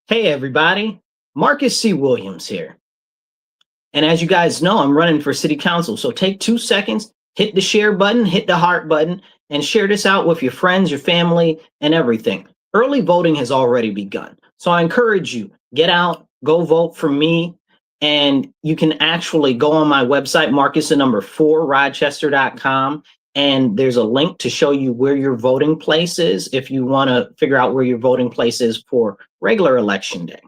Hey everybody, Marcus C. Williams here. And as you guys know, I'm running for city council. So take 2 seconds, hit the share button, hit the heart button, and share this out with your friends, your family, and everything. Early voting has already begun. So I encourage you, get out, go vote for me. And you can actually go on my website, Rochester.com, and there's a link to show you where your voting place is if you want to figure out where your voting place is for regular election day.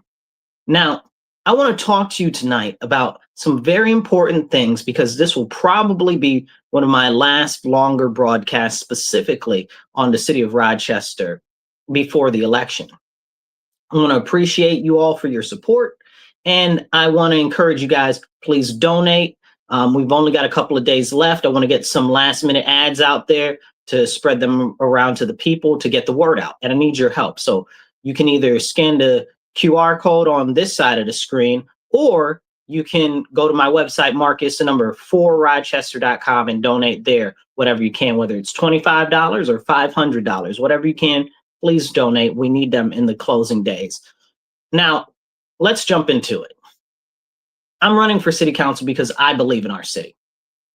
Now, I want to talk to you tonight about some very important things because this will probably be one of my last longer broadcasts specifically on the city of Rochester before the election. I want to appreciate you all for your support, and I want to encourage you guys, please donate. We've only got a couple of days left. I want to get some last minute ads out there to spread them around to the people to get the word out, and I need your help. So you can either scan the QR code on this side of the screen, or you can go to my website, Marcus4Rochester.com, and donate there whatever you can, whether it's $25 or $500, whatever you can. Please donate. We need them in the closing days. Now, let's jump into it. I'm running for city council because I believe in our city.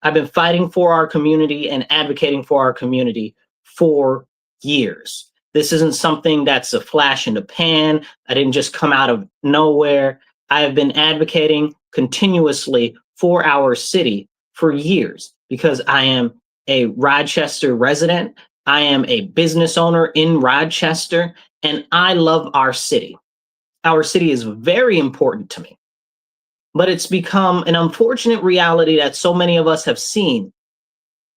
I've been fighting for our community and advocating for our community for years. This isn't something that's a flash in the pan. I didn't just come out of nowhere. I have been advocating continuously for our city for years because I am a Rochester resident. I am a business owner in Rochester, and I love our city. Our city is very important to me, but it's become an unfortunate reality that so many of us have seen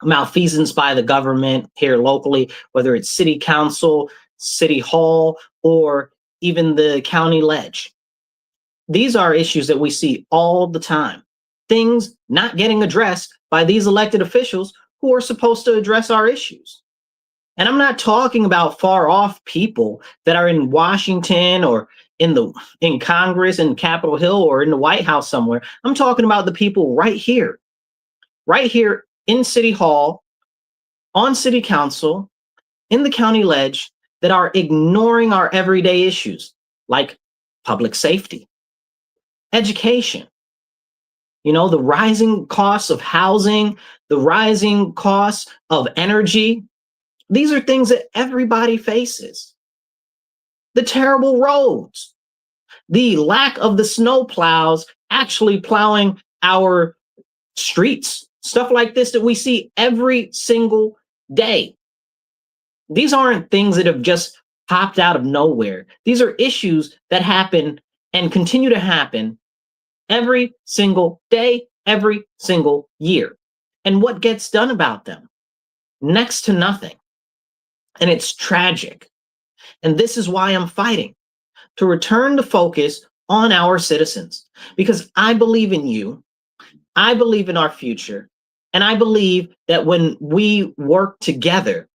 malfeasance by the government here locally, whether it's city council, city hall, or even the county ledge. These are issues that we see all the time. Things not getting addressed by these elected officials who are supposed to address our issues. And I'm not talking about far off people that are in Washington or in Congress, in Capitol Hill, or in the White House somewhere. I'm talking about the people right here in City Hall, on City Council, in the county ledge, that are ignoring our everyday issues like public safety, education, the rising costs of housing, the rising costs of energy. These are things that everybody faces. The terrible roads, the lack of the snow plows actually plowing our streets, stuff like this that we see every single day. These aren't things that have just popped out of nowhere. These are issues that happen and continue to happen every single day, every single year. And what gets done about them? Next to nothing. And it's tragic. And this is why I'm fighting to return the focus on our citizens, because I believe in you. I believe in our future. And I believe that when we work together,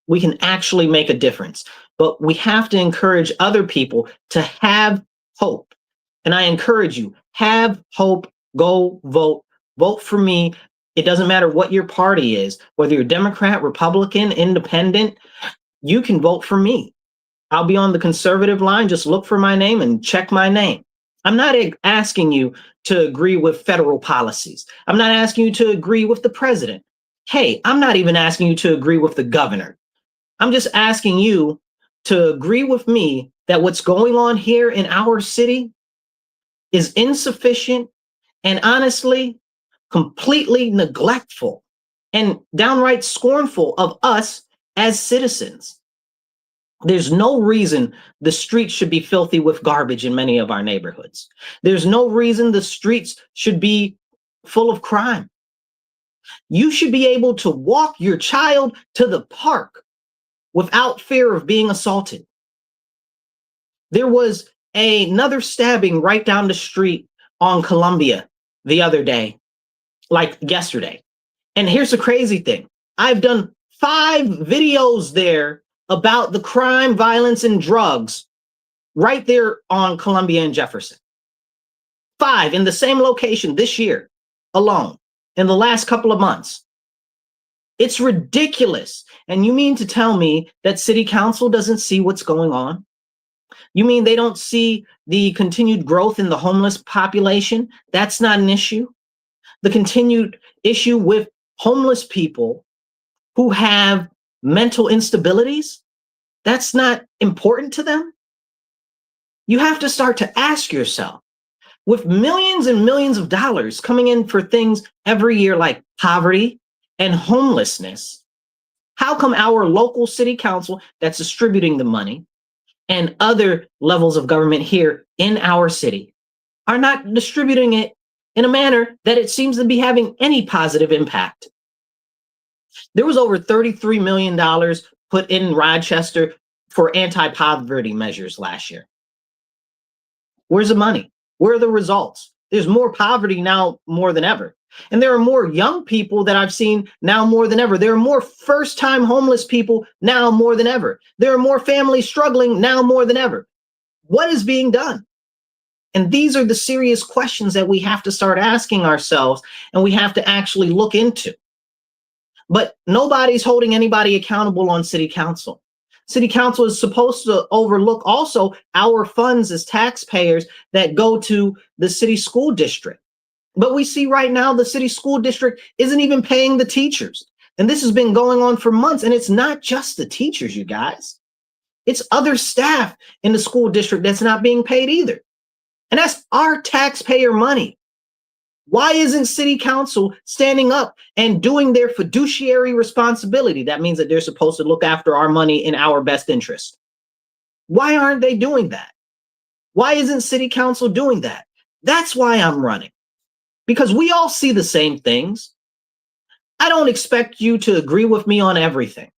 we can actually make a difference. But we have to encourage other people to have hope. And I encourage you, have hope, go vote, vote for me. It doesn't matter what your party is, whether you're Democrat, Republican, Independent, you can vote for me. I'll be on the conservative line. Just look for my name and check my name. I'm not asking you to agree with federal policies. I'm not asking you to agree with the president. Hey, I'm not even asking you to agree with the governor. I'm just asking you to agree with me that what's going on here in our city is insufficient and honestly completely neglectful and downright scornful of us as citizens. There's no reason the streets should be filthy with garbage in many of our neighborhoods. There's no reason the streets should be full of crime. You should be able to walk your child to the park without fear of being assaulted. There was another stabbing right down the street on Columbia the other day, like yesterday. And here's the crazy thing. I've done 5 videos there about the crime, violence, and drugs right there on Columbia and Jefferson. 5 in the same location this year alone, in the last couple of months. It's ridiculous. And you mean to tell me that city council doesn't see what's going on? You mean they don't see the continued growth in the homeless population? That's not an issue. The continued issue with homeless people who have mental instabilities, that's not important to them. You have to start to ask yourself, with millions and millions of dollars coming in for things every year like poverty and homelessness, how come our local city council that's distributing the money and other levels of government here in our city are not distributing it in a manner that it seems to be having any positive impact? There was over $33 million put in Rochester for anti-poverty measures last year. Where's the money? Where are the results? There's more poverty now more than ever. And there are more young people that I've seen now more than ever. There are more first-time homeless people now more than ever. There are more families struggling now more than ever. What is being done? And these are the serious questions that we have to start asking ourselves and we have to actually look into. But nobody's holding anybody accountable on city council. City council is supposed to overlook also our funds as taxpayers that go to the city school district. But we see right now the city school district isn't even paying the teachers. And this has been going on for months. And it's not just the teachers, you guys. It's other staff in the school district that's not being paid either. And that's our taxpayer money. Why isn't city council standing up and doing their fiduciary responsibility? That means that they're supposed to look after our money in our best interest. Why aren't they doing that? Why isn't city council doing that? That's why I'm running. Because we all see the same things. I don't expect you to agree with me on everything,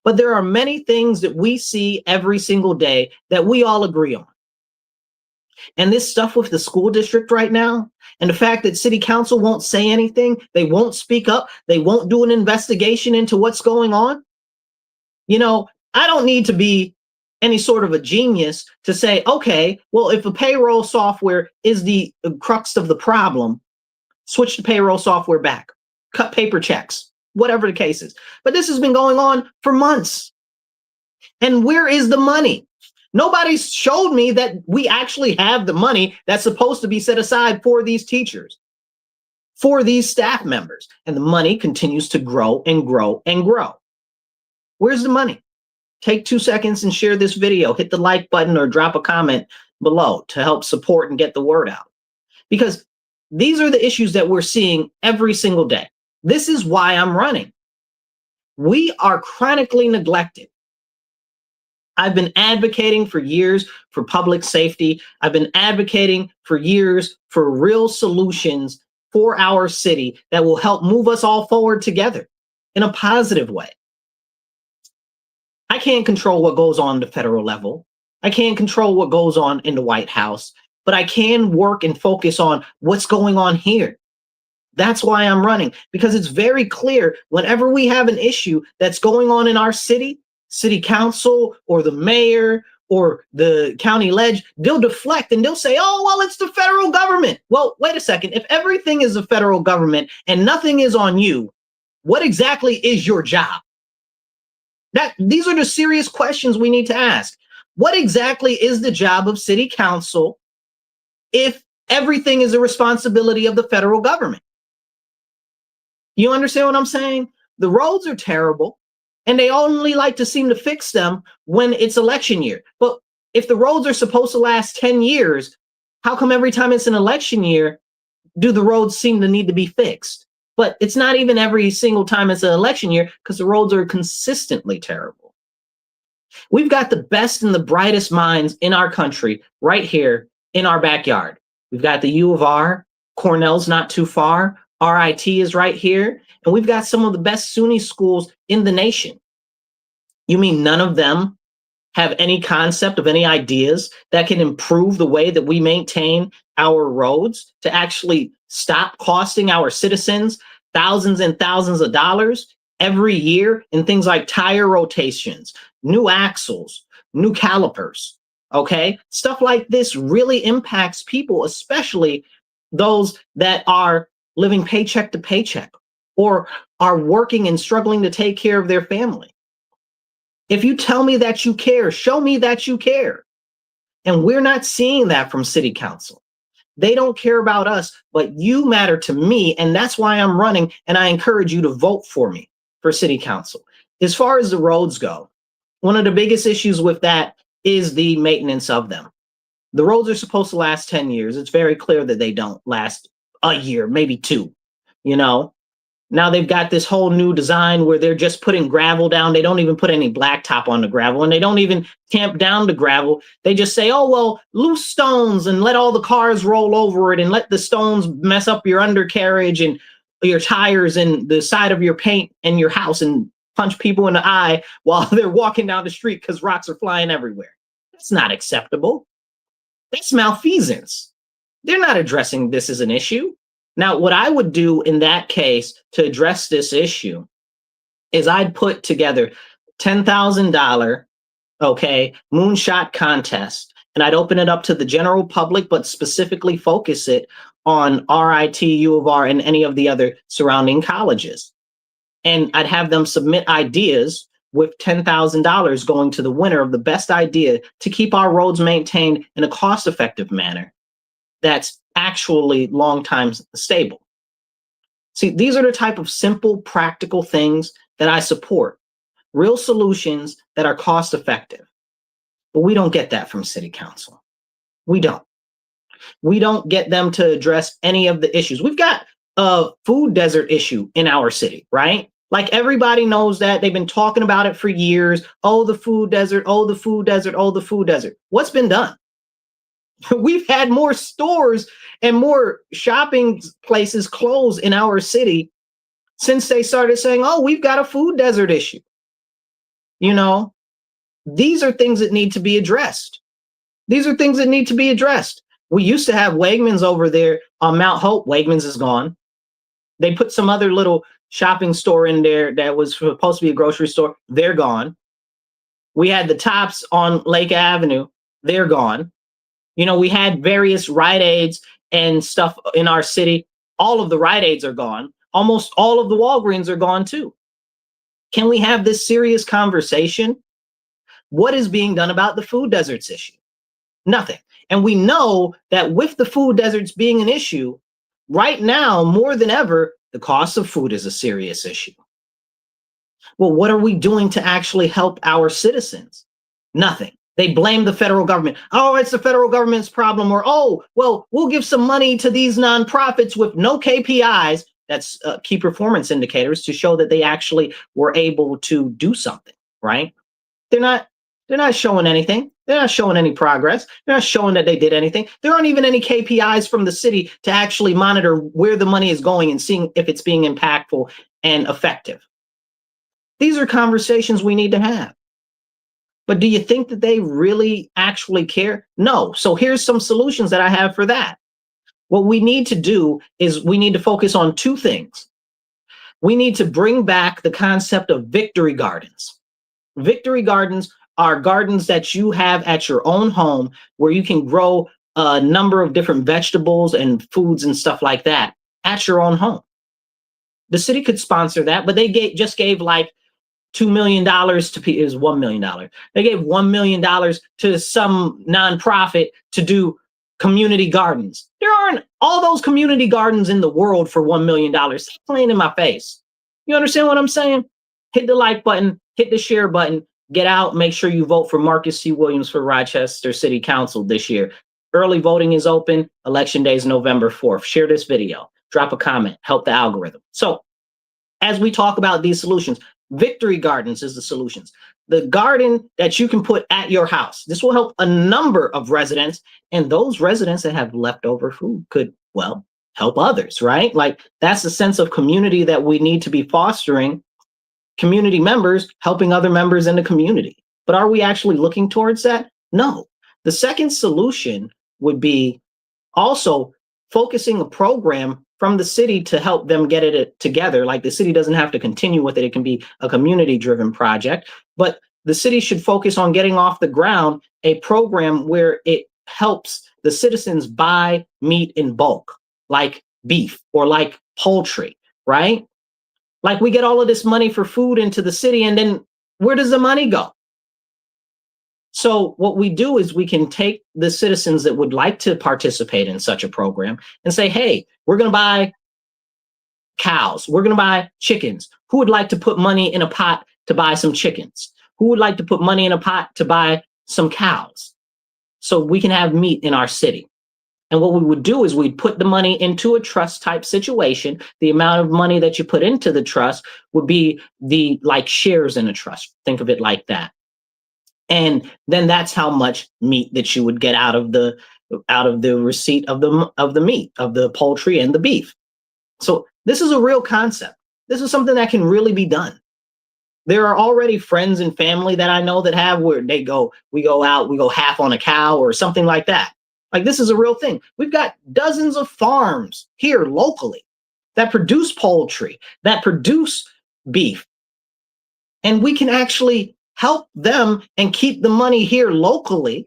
but there are many things that we see every single day that we all agree on. And this stuff with the school district right now, and the fact that city council won't say anything, they won't speak up, they won't do an investigation into what's going on. You know, I don't need to be any sort of a genius to say, okay, well, if a payroll software is the crux of the problem, switch the payroll software back, cut paper checks, whatever the case is. But this has been going on for months. And where is the money? Nobody's showed me that we actually have the money that's supposed to be set aside for these teachers, for these staff members. And the money continues to grow and grow and grow. Where's the money? Take 2 seconds and share this video. Hit the like button or drop a comment below to help support and get the word out. Because these are the issues that we're seeing every single day. This is why I'm running. We are chronically neglected. I've been advocating for years for public safety. I've been advocating for years for real solutions for our city that will help move us all forward together in a positive way. I can't control what goes on at the federal level. I can't control what goes on in the White House, but I can work and focus on what's going on here. That's why I'm running, because it's very clear whenever we have an issue that's going on in our city council or the mayor or the county ledge, they'll deflect and they'll say, oh, well, it's the federal government. Well, wait a second. If everything is the federal government and nothing is on you, what exactly is your job? These are the serious questions we need to ask. What exactly is the job of city council if everything is a responsibility of the federal government? You understand what I'm saying? The roads are terrible. And they only like to seem to fix them when it's election year. But if the roads are supposed to last 10 years, how come every time it's an election year, do the roads seem to need to be fixed? But it's not even every single time it's an election year because the roads are consistently terrible. We've got the best and the brightest minds in our country right here in our backyard. We've got the U of R, Cornell's not too far, RIT is right here, and we've got some of the best SUNY schools in the nation. You mean none of them have any concept of any ideas that can improve the way that we maintain our roads to actually stop costing our citizens thousands and thousands of dollars every year in things like tire rotations, new axles, new calipers, okay? Stuff like this really impacts people, especially those that are living paycheck to paycheck or are working and struggling to take care of their family. If you tell me that you care, show me that you care. And we're not seeing that from city council. They don't care about us, but you matter to me. And that's why I'm running. And I encourage you to vote for me for city council. As far as the roads go, one of the biggest issues with that is the maintenance of them. The roads are supposed to last 10 years. It's very clear that they don't last a year, maybe two, you know? Now they've got this whole new design where they're just putting gravel down. They don't even put any blacktop on the gravel, and they don't even tamp down the gravel. They just say, oh, well, loose stones and let all the cars roll over it and let the stones mess up your undercarriage and your tires and the side of your paint and your house and punch people in the eye while they're walking down the street because rocks are flying everywhere. That's not acceptable. That's malfeasance. They're not addressing this as an issue. Now, what I would do in that case to address this issue is I'd put together $10,000, okay, moonshot contest, and I'd open it up to the general public, but specifically focus it on RIT, U of R, and any of the other surrounding colleges. And I'd have them submit ideas with $10,000 going to the winner of the best idea to keep our roads maintained in a cost-effective manner that's actually long time stable. See, these are the type of simple, practical things that I support, real solutions that are cost effective. But we don't get that from city council. We don't. We don't get them to address any of the issues. We've got a food desert issue in our city, right? Like everybody knows that. They've been talking about it for years. Oh, the food desert, oh, the food desert, oh, the food desert. What's been done? We've had more stores and more shopping places close in our city since they started saying, oh, we've got a food desert issue. You know, these are things that need to be addressed. These are things that need to be addressed. We used to have Wegmans over there on Mount Hope. Wegmans is gone. They put some other little shopping store in there that was supposed to be a grocery store. They're gone. We had the Tops on Lake Avenue. They're gone. You know, we had various Rite Aids and stuff in our city. All of the Rite Aids are gone. Almost all of the Walgreens are gone too. Can we have this serious conversation? What is being done about the food deserts issue? Nothing. And we know that with the food deserts being an issue, right now, more than ever, the cost of food is a serious issue. Well, what are we doing to actually help our citizens? Nothing. They blame the federal government. Oh, it's the federal government's problem. Or, oh, well, we'll give some money to these nonprofits with no KPIs. That's key performance indicators to show that they actually were able to do something, right? They're not showing anything. They're not showing any progress. They're not showing that they did anything. There aren't even any KPIs from the city to actually monitor where the money is going and seeing if it's being impactful and effective. These are conversations we need to have. But do you think that they really actually care? No. So here's some solutions that I have for that. What we need to do is we need to focus on two things. We need to bring back the concept of victory gardens. Victory gardens are gardens that you have at your own home where you can grow a number of different vegetables and foods and stuff like that at your own home. The city could sponsor that, but they just gave like $2 million to is $1 million. They gave $1 million to some nonprofit to do community gardens. There aren't all those community gardens in the world for $1 million. Stop playing in my face. You understand what I'm saying? Hit the like button, hit the share button, get out, make sure you vote for Marcus C. Williams for Rochester City Council this year. Early voting is open. Election day is November 4th. Share this video, drop a comment, help the algorithm. So as we talk about these solutions, victory gardens is the solutions. The garden that you can put at your house. This will help a number of residents, and those residents that have leftover food could, well, help others, right? Like that's the sense of community that we need to be fostering. Community members helping other members in the community. But are we actually looking towards that? No. The second solution would be also focusing a program from the city to help them get it together. Like the city doesn't have to continue with it. It can be a community-driven project, but the city should focus on getting off the ground a program where it helps the citizens buy meat in bulk, like beef or like poultry, right? Like we get all of this money for food into the city, and then where does the money go? So what we do is we can take the citizens that would like to participate in such a program and say, hey, we're going to buy cows. We're going to buy chickens. Who would like to put money in a pot to buy some chickens? Who would like to put money in a pot to buy some cows? So we can have meat in our city. And what we would do is we'd put the money into a trust type situation. The amount of money that you put into the trust would be the like shares in a trust. Think of it like that. And then that's how much meat that you would get out of the receipt of the meat, of the poultry and the beef. So this is a real concept. This is something that can really be done. There are already friends and family that I know that have where we go out, we go half on a cow or something like that. Like this is a real thing. We've got dozens of farms here locally that produce poultry, that produce beef. And we can actually help them and keep the money here locally,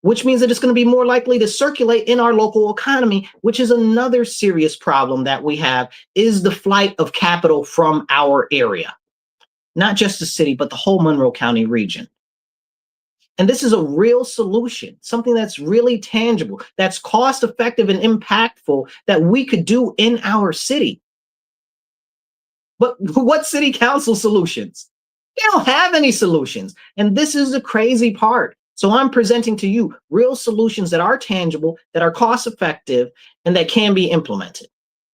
which means that it's going to be more likely to circulate in our local economy, which is another serious problem that we have, is the flight of capital from our area. Not just the city, but the whole Monroe County region. And this is a real solution, something that's really tangible, that's cost effective and impactful that we could do in our city. But what city council solutions? They don't have any solutions. And this is the crazy part. So I'm presenting to you real solutions that are tangible, that are cost effective, and that can be implemented.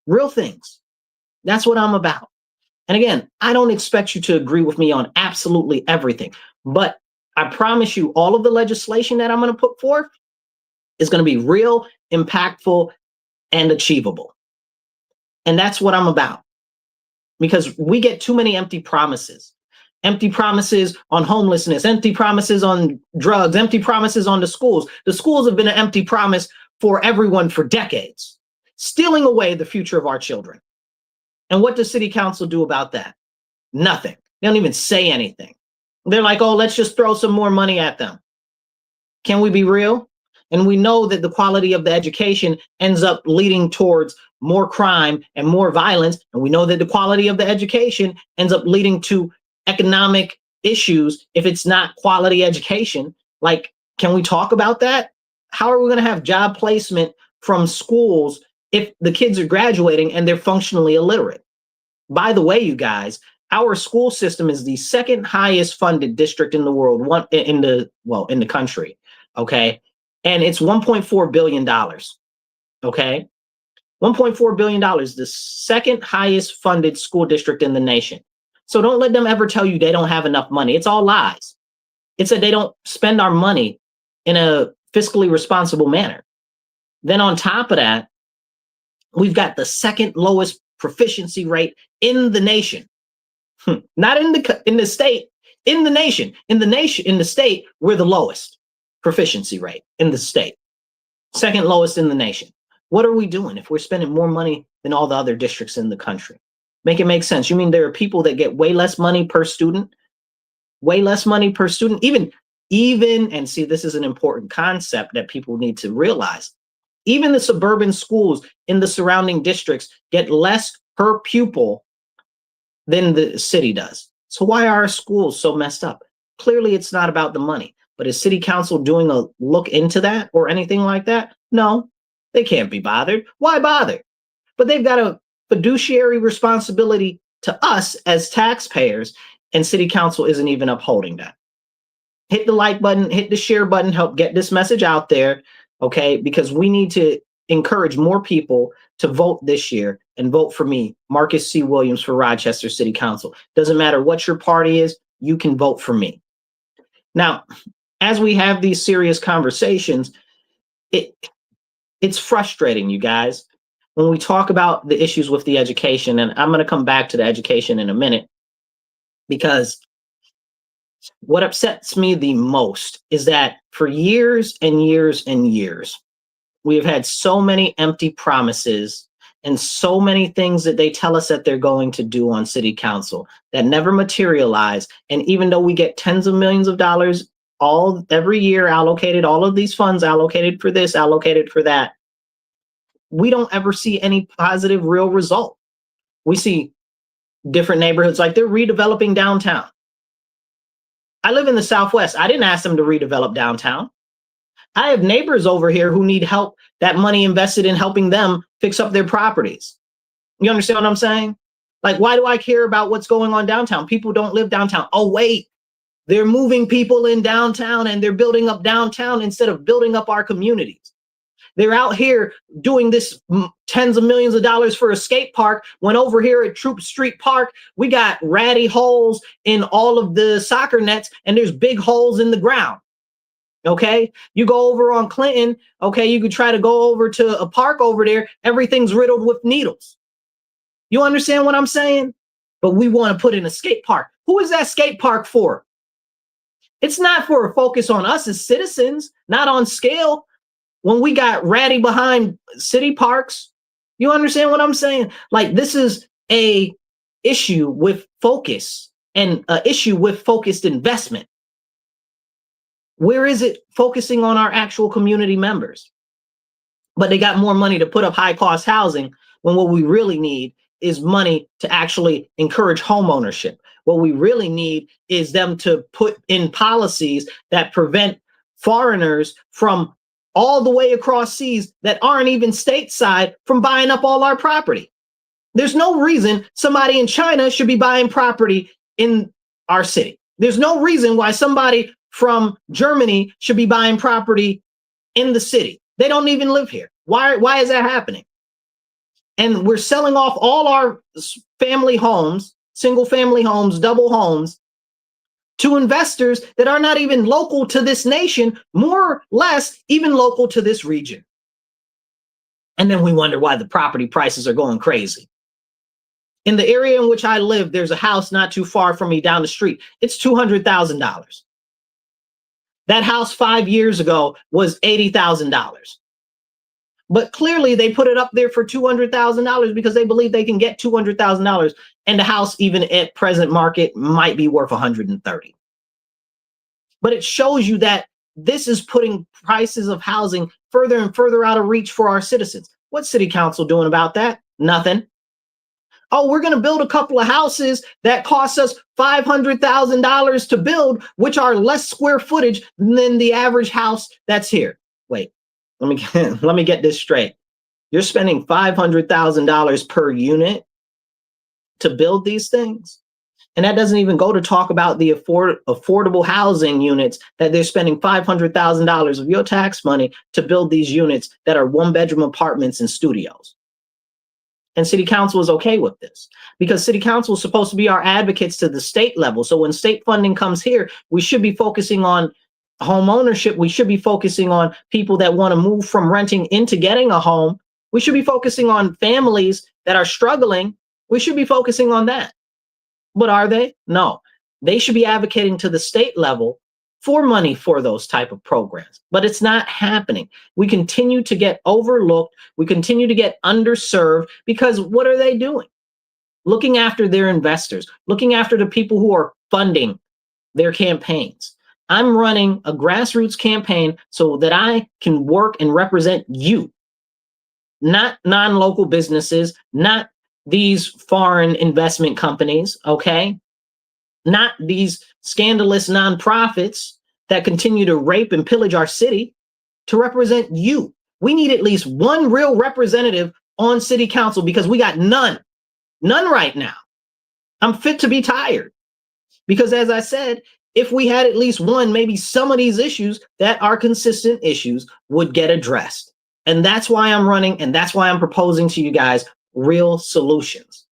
Real things. That's what I'm about. And again, I don't expect you to agree with me on absolutely everything, but I promise you all of the legislation that I'm going to put forth is going to be real, impactful, and achievable. And that's what I'm about. Because we get too many empty promises on homelessness, empty promises on drugs, empty promises on the schools. The schools have been an empty promise for everyone for decades, stealing away the future of our children. And what does city council do about that? Nothing. They don't even say anything. They're like, oh, let's just throw some more money at them. Can we be real? And we know that the quality of the education ends up leading towards more crime and more violence. And we know that the quality of the education ends up leading to economic issues if it's not quality education. Like, can we talk about that? How are we going to have job placement from schools if the kids are graduating and they're functionally illiterate? By the way, you guys, our school system is the second highest funded district in the world, in the country. Okay. And it's $1.4 billion. Okay. $1.4 billion, the second highest funded school district in the nation. So don't let them ever tell you they don't have enough money. It's all lies. It's that they don't spend our money in a fiscally responsible manner. Then on top of that, we've got the second lowest proficiency rate in the nation. Not in the state, in the nation. In the state, we're the lowest proficiency rate in the state. Second lowest in the nation. What are we doing if we're spending more money than all the other districts in the country? Make it make sense. You mean there are people that get way less money per student? Way less money per student? Even, and see, this is an important concept that people need to realize. Even the suburban schools in the surrounding districts get less per pupil than the city does. So why are our schools so messed up? Clearly, it's not about the money. But is city council doing a look into that or anything like that? No, they can't be bothered. Why bother? But they've got a fiduciary responsibility to us as taxpayers, and city council isn't even upholding that. Hit the like button, hit the share button, help get this message out there, okay? Because we need to encourage more people to vote this year and vote for me, Marcus C. Williams, for Rochester City Council. Doesn't matter what your party is, you can vote for me. Now, as we have these serious conversations, it's frustrating, you guys, when we talk about the issues with the education, and I'm going to come back to the education in a minute, because what upsets me the most is that for years and years and years, we have had so many empty promises and so many things that they tell us that they're going to do on city council that never materialize. And even though we get tens of millions of dollars every year allocated, all of these funds allocated for this, allocated for that, we don't ever see any positive real result. We see different neighborhoods, like they're redeveloping downtown. I live in the Southwest. I didn't ask them to redevelop downtown. I have neighbors over here who need help, that money invested in helping them fix up their properties. You understand what I'm saying? Like, why do I care about what's going on downtown? People don't live downtown. Oh, wait, they're moving people in downtown and they're building up downtown instead of building up our communities. They're out here doing this tens of millions of dollars for a skate park, when over here at Troop Street Park, we got ratty holes in all of the soccer nets and there's big holes in the ground. Okay, you go over on Clinton, okay, you could try to go over to a park over there, everything's riddled with needles. You understand what I'm saying? But we want to put in a skate park. Who is that skate park for? It's not for a focus on us as citizens, not on scale. When we got ratty behind city parks, you understand what I'm saying? Like, this is a issue with focus and an issue with focused investment. Where is it focusing on our actual community members? But they got more money to put up high cost housing, when what we really need is money to actually encourage home ownership. What we really need is them to put in policies that prevent foreigners from all the way across seas that aren't even stateside from buying up all our property. There's no reason somebody in China should be buying property in our city. There's no reason why somebody from Germany should be buying property in the city. They don't even live here. Why is that happening? And we're selling off all our family homes, single family homes, double homes, to investors that are not even local to this nation, more or less even local to this region. And then we wonder why the property prices are going crazy. In the area in which I live, there's a house not too far from me down the street. It's $200,000. That house 5 years ago was $80,000. But clearly they put it up there for $200,000 because they believe they can get $200,000, and the house, even at present market, might be worth $130,000. But it shows you that this is putting prices of housing further and further out of reach for our citizens. What's City Council doing about that? Nothing. Oh, we're going to build a couple of houses that cost us $500,000 to build, which are less square footage than the average house that's here. Wait, let me get this straight. You're spending $500,000 per unit to build these things? And that doesn't even go to talk about the affordable housing units that they're spending $500,000 of your tax money to build these units that are one-bedroom apartments and studios. And City Council is okay with this because City Council is supposed to be our advocates to the state level. So when state funding comes here, we should be focusing on home ownership. We should be focusing on people that want to move from renting into getting a home. We should be focusing on families that are struggling. We should be focusing on that. But are they? No. They should be advocating to the state level for money for those type of programs. But it's not happening. We continue to get overlooked. We continue to get underserved because what are they doing? Looking after their investors, looking after the people who are funding their campaigns. I'm running a grassroots campaign so that I can work and represent you, not non-local businesses, not these foreign investment companies, okay? Not these scandalous nonprofits that continue to rape and pillage our city, to represent you. We need at least one real representative on City Council because we got none right now. I'm fit to be tired because, as I said, if we had at least one, maybe some of these issues that are consistent issues would get addressed. And that's why I'm running, and that's why I'm proposing to you guys real solutions.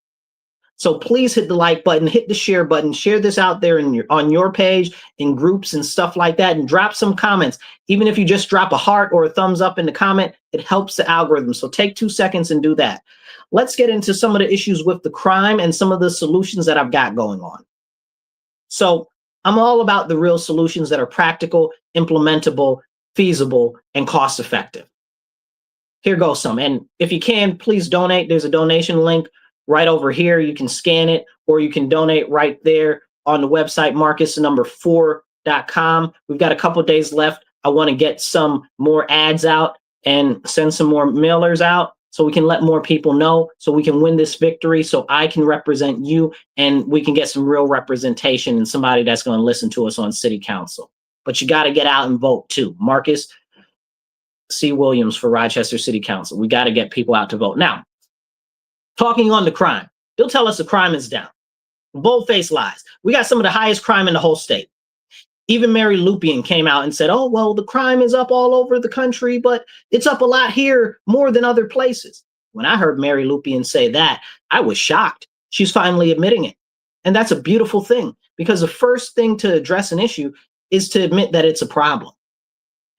So please hit the like button, hit the share button, share this out there on your page, in groups and stuff like that, and drop some comments. Even if you just drop a heart or a thumbs up in the comment, it helps the algorithm. So take 2 seconds and do that. Let's get into some of the issues with the crime and some of the solutions that I've got going on. So I'm all about the real solutions that are practical, implementable, feasible, and cost effective. Here goes some. And if you can, please donate. There's a donation link right over here. You can scan it or you can donate right there on the website, marcusnumber4.com. We've got a couple days left. I want to get some more ads out and send some more mailers out. so we can let more people know, so we can win this victory, so I can represent you and we can get some real representation and somebody that's going to listen to us on city council. But you got to get out and vote too. Marcus C. Williams for Rochester City Council. We got to get people out to vote. Now, talking on the crime, they'll tell us the crime is down. Bold-faced lies. We got some of the highest crime in the whole state. Even Mary Lupian came out and said, oh, well, the crime is up all over the country, but it's up a lot here more than other places. When I heard Mary Lupian say that, I was shocked. She's finally admitting it. And that's a beautiful thing, because the first thing to address an issue is to admit that it's a problem.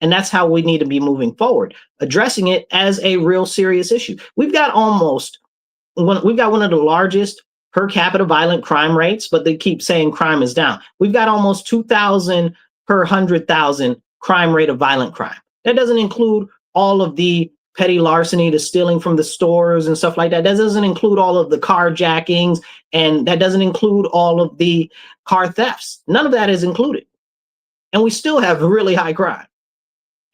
And that's how we need to be moving forward, addressing it as a real serious issue. We've got one of the largest per capita violent crime rates, but they keep saying crime is down. We've got almost 2,000 per 100,000 crime rate of violent crime. That doesn't include all of the petty larceny, the stealing from the stores and stuff like that. That doesn't include all of the carjackings, and that doesn't include all of the car thefts. None of that is included. And we still have really high crime.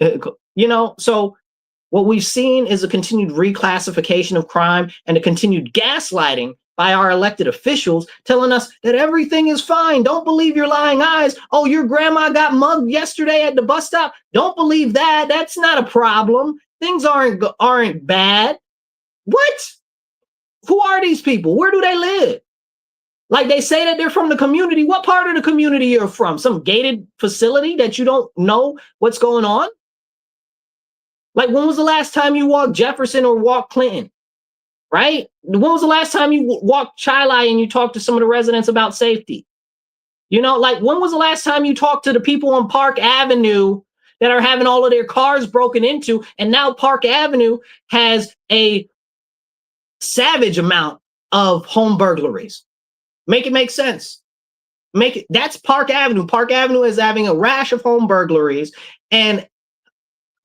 So what we've seen is a continued reclassification of crime and a continued gaslighting by our elected officials, telling us that everything is fine. Don't believe your lying eyes. Oh, your grandma got mugged yesterday at the bus stop. Don't believe that. That's not a problem. Things aren't bad. What? Who are these people? Where do they live? Like, they say that they're from the community. What part of the community you're from? Some gated facility that you don't know what's going on? Like, when was the last time you walked Jefferson or walked Clinton? Right? When was the last time you walked Chili and you talked to some of the residents about safety? Like, when was the last time you talked to the people on Park Avenue that are having all of their cars broken into? And now Park Avenue has a savage amount of home burglaries. Make it make sense. That's Park Avenue. Park Avenue is having a rash of home burglaries and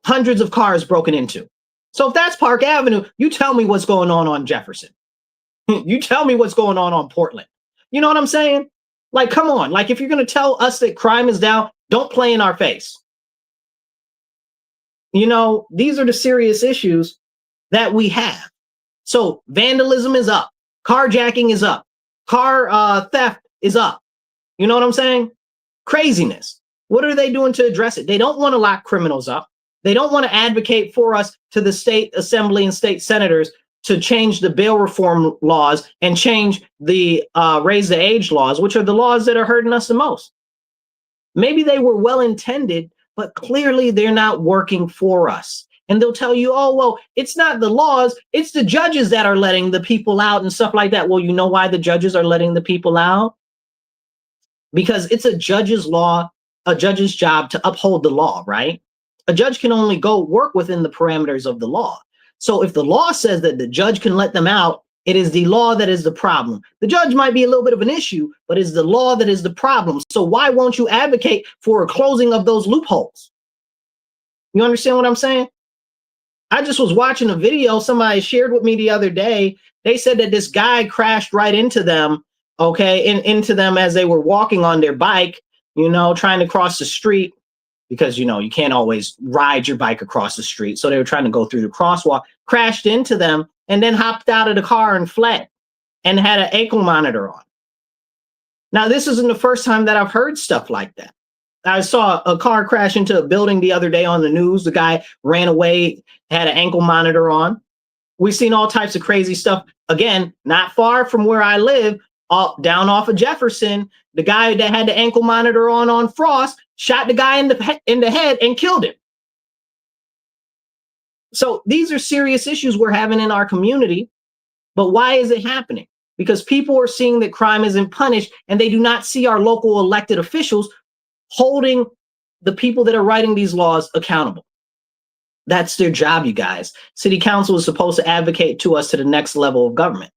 hundreds of cars broken into. So if that's Park Avenue, you tell me what's going on Jefferson. You tell me what's going on Portland. You know what I'm saying? Like, come on. Like, if you're going to tell us that crime is down, don't play in our face. These are the serious issues that we have. So vandalism is up. Carjacking is up. Car theft is up. You know what I'm saying? Craziness. What are they doing to address it? They don't want to lock criminals up. They don't want to advocate for us to the state assembly and state senators to change the bail reform laws and change the raise the age laws, which are the laws that are hurting us the most. Maybe they were well intended, but clearly they're not working for us. And they'll tell you, oh, well, it's not the laws, it's the judges that are letting the people out and stuff like that. Well, you know why the judges are letting the people out? Because it's a judge's job to uphold the law, right? A judge can only go work within the parameters of the law. So if the law says that the judge can let them out, it is the law that is the problem. The judge might be a little bit of an issue, but it's the law that is the problem. So why won't you advocate for a closing of those loopholes? You understand what I'm saying? I just was watching a video somebody shared with me the other day. They said that this guy crashed right into them, into them as they were walking on their bike, trying to cross the street. Because, you can't always ride your bike across the street. So they were trying to go through the crosswalk, crashed into them, and then hopped out of the car and fled and had an ankle monitor on. Now, this isn't the first time that I've heard stuff like that. I saw a car crash into a building the other day on the news. The guy ran away, had an ankle monitor on. We've seen all types of crazy stuff. Again, not far from where I live, down off of Jefferson, the guy that had the ankle monitor on Frost shot the guy in the head and killed him. So these are serious issues we're having in our community. But why is it happening? Because people are seeing that crime isn't punished, and they do not see our local elected officials holding the people that are writing these laws accountable. That's their job, you guys. City council is supposed to advocate to us to the next level of government.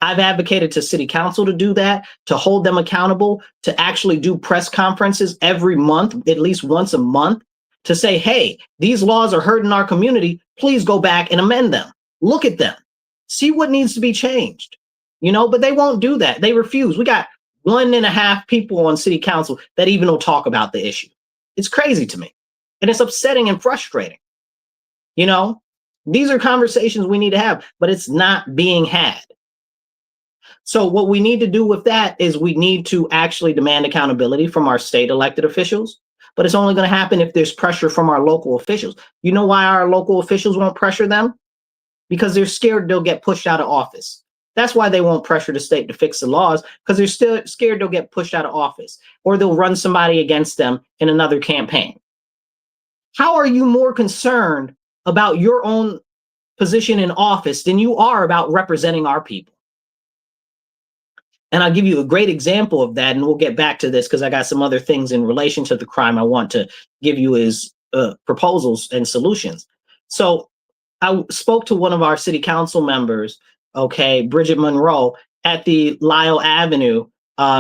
I've advocated to city council to do that, to hold them accountable, to actually do press conferences every month, at least once a month, to say, hey, these laws are hurting our community. Please go back and amend them. Look at them. See what needs to be changed. But they won't do that. They refuse. We got 1.5 people on city council that even will talk about the issue. It's crazy to me. And it's upsetting and frustrating. These are conversations we need to have, but it's not being had. So what we need to do with that is we need to actually demand accountability from our state elected officials, but it's only going to happen if there's pressure from our local officials. You know why our local officials won't pressure them? Because they're scared they'll get pushed out of office. That's why they won't pressure the state to fix the laws, because they're still scared they'll get pushed out of office or they'll run somebody against them in another campaign. How are you more concerned about your own position in office than you are about representing our people? And I'll give you a great example of that, and we'll get back to this because I got some other things in relation to the crime I want to give you as proposals and solutions. So I spoke to one of our city council members, okay, Bridget Monroe, at the Lyle Avenue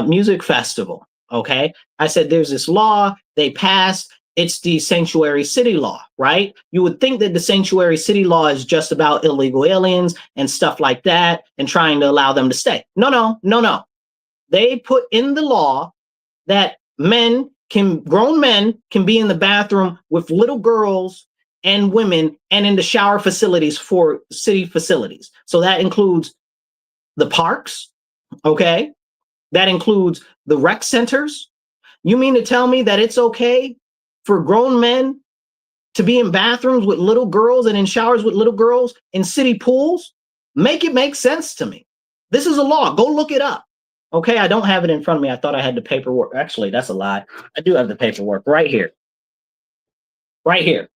Music Festival, okay? I said, there's this law they passed. It's the sanctuary city law, right? You would think that the sanctuary city law is just about illegal aliens and stuff like that and trying to allow them to stay. No. They put in the law that grown men can be in the bathroom with little girls and women and in the shower facilities for city facilities. So that includes the parks, okay? That includes the rec centers. You mean to tell me that it's okay for grown men to be in bathrooms with little girls and in showers with little girls in city pools? Make it make sense to me. This is a law. Go look it up. Okay, I don't have it in front of me. I thought I had the paperwork. Actually, that's a lie. I do have the paperwork right here. Right here.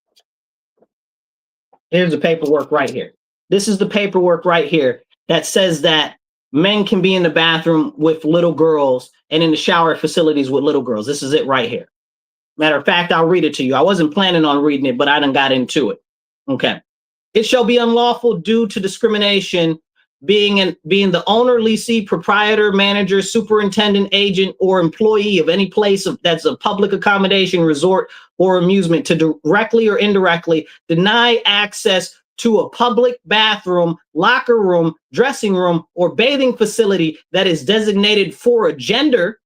Here's the paperwork right here. This is the paperwork right here that says that men can be in the bathroom with little girls and in the shower facilities with little girls. This is it right here. Matter of fact, I'll read it to you. I wasn't planning on reading it, but I done got into it. Okay. It shall be unlawful due to discrimination being the owner, lessee, proprietor, manager, superintendent, agent, or employee of any place that's a public accommodation, resort, or amusement to directly or indirectly deny access to a public bathroom, locker room, dressing room, or bathing facility that is designated for a gender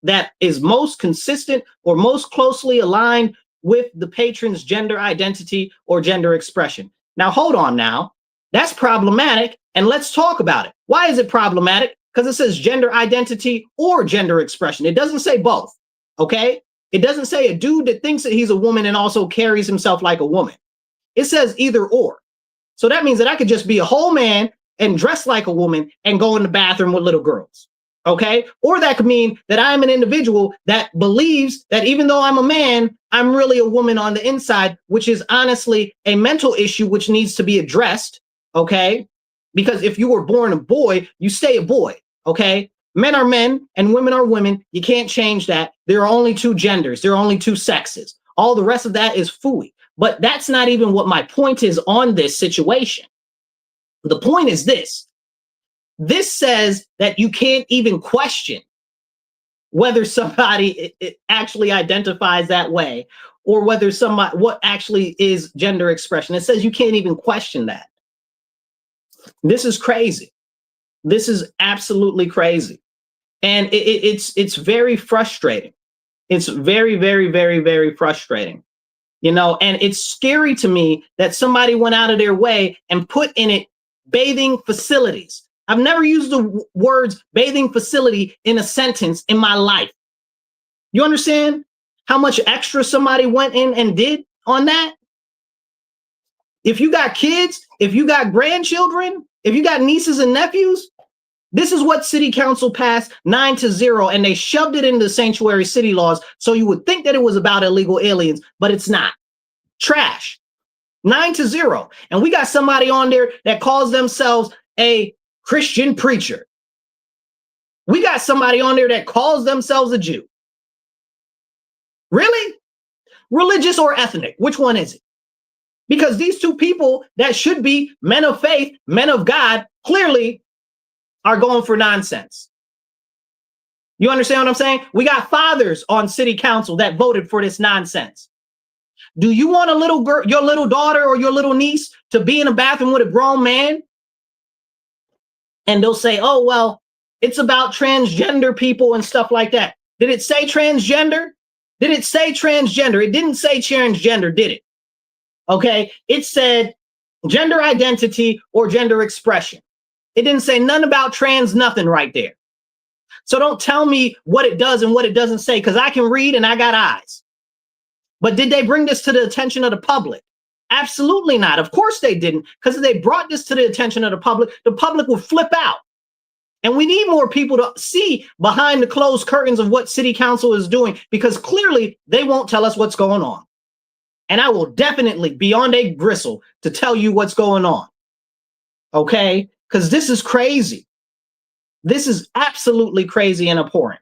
that is most consistent or most closely aligned with the patron's gender identity or gender expression. Now, hold on now. That's problematic, and let's talk about it. Why is it problematic? Because it says gender identity or gender expression. It doesn't say both, okay? It doesn't say a dude that thinks that he's a woman and also carries himself like a woman. It says either or. So that means that I could just be a whole man and dress like a woman and go in the bathroom with little girls, okay? Or that could mean that I'm an individual that believes that even though I'm a man, I'm really a woman on the inside, which is honestly a mental issue which needs to be addressed, okay? Because if you were born a boy, you stay a boy, okay? Men are men and women are women. You can't change that. There are only two genders. There are only two sexes. All the rest of that is phooey. But that's not even what my point is on this situation. The point is this. This says that you can't even question whether somebody it actually identifies that way or whether what actually is gender expression. It says you can't even question that. This is crazy. This is absolutely crazy. And it's very frustrating. It's very, very, very, very frustrating. You know, and it's scary to me that somebody went out of their way and put in it bathing facilities. I've never used the words bathing facility in a sentence in my life. You understand how much extra somebody went in and did on that? If you got kids, if you got grandchildren, if you got nieces and nephews, this is what city council passed 9-0, and they shoved it into the sanctuary city laws. So you would think that it was about illegal aliens, but it's not. Trash. 9-0. And we got somebody on there that calls themselves a Christian preacher. We got somebody on there that calls themselves a Jew. Really? Religious or ethnic? Which one is it? Because these two people that should be men of faith, men of God, clearly are going for nonsense. You understand what I'm saying? We got fathers on city council that voted for this nonsense. Do you want a little girl, your little daughter or your little niece to be in a bathroom with a grown man? And they'll say, oh, well, it's about transgender people and stuff like that. Did it say transgender? Did it say transgender? It didn't say transgender, did it? Okay. It said gender identity or gender expression. It didn't say nothing about trans, nothing right there. So don't tell me what it does and what it doesn't say, because I can read and I got eyes. But did they bring this to the attention of the public? Absolutely not. Of course they didn't, because if they brought this to the attention of the public would flip out. And we need more people to see behind the closed curtains of what city council is doing, because clearly they won't tell us what's going on. And I will definitely be on a bristle to tell you what's going on. Okay? Because this is crazy. This is absolutely crazy and abhorrent.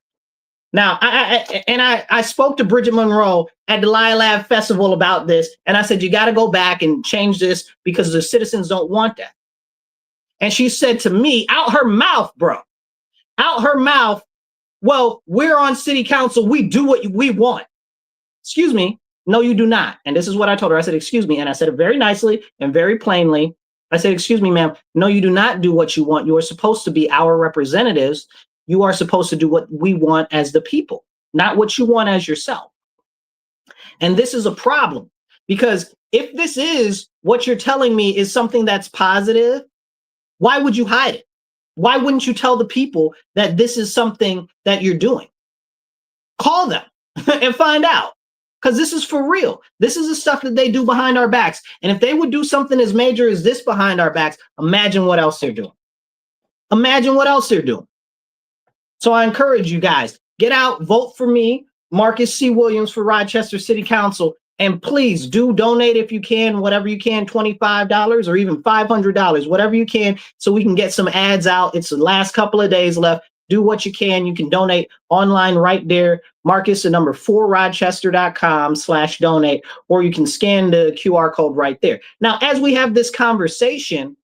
Now, I spoke to Bridget Monroe at the Lilac Festival about this, and I said, you got to go back and change this because the citizens don't want that. And she said to me, out her mouth, bro, out her mouth, well, we're on city council. We do what we want. Excuse me. No, you do not. And this is what I told her. I said, excuse me. And I said it very nicely and very plainly. I said, excuse me, ma'am. No, you do not do what you want. You are supposed to be our representatives. You are supposed to do what we want as the people, not what you want as yourself. And this is a problem, because if this is what you're telling me is something that's positive, why would you hide it? Why wouldn't you tell the people that this is something that you're doing? Call them and find out, because this is for real. This is the stuff that they do behind our backs. And if they would do something as major as this behind our backs, imagine what else they're doing. Imagine what else they're doing. So I encourage you guys, get out, vote for me, Marcus C. Williams for Rochester City Council. And please do donate if you can, whatever you can, $25 or even $500, whatever you can, so we can get some ads out. It's the last couple of days left. Do what you can. You can donate online right there. Marcus, the number 4rochester.com/donate, or you can scan the QR code right there. Now, as we have this conversation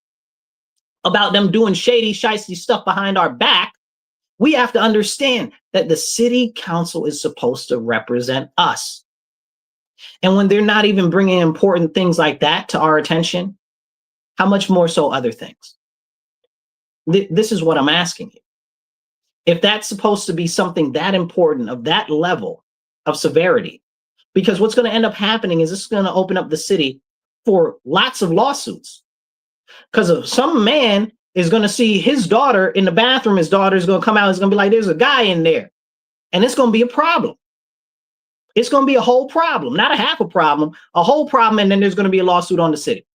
about them doing shady, shysty stuff behind our back, we have to understand that the city council is supposed to represent us. And when they're not even bringing important things like that to our attention, how much more so other things? This is what I'm asking you. If that's supposed to be something that important, of that level of severity, because what's going to end up happening is this is going to open up the city for lots of lawsuits. Because if some man is going to see his daughter in the bathroom, his daughter is going to come out, it's going to be like, there's a guy in there. And it's going to be a problem. It's going to be a whole problem, not a half a problem, a whole problem. And then there's going to be a lawsuit on the city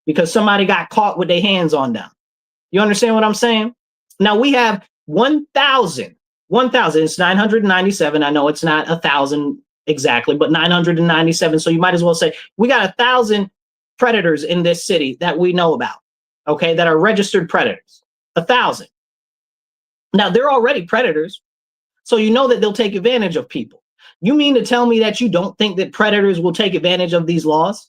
because somebody got caught with their hands on them. You understand what I'm saying? Now we have 1,000, it's 997. I know it's not 1,000 exactly, but 997. So you might as well say we got 1,000 predators in this city that we know about. Okay, that are registered predators, 1,000. Now they're already predators, so you know that they'll take advantage of people. You mean to tell me that you don't think that predators will take advantage of these laws?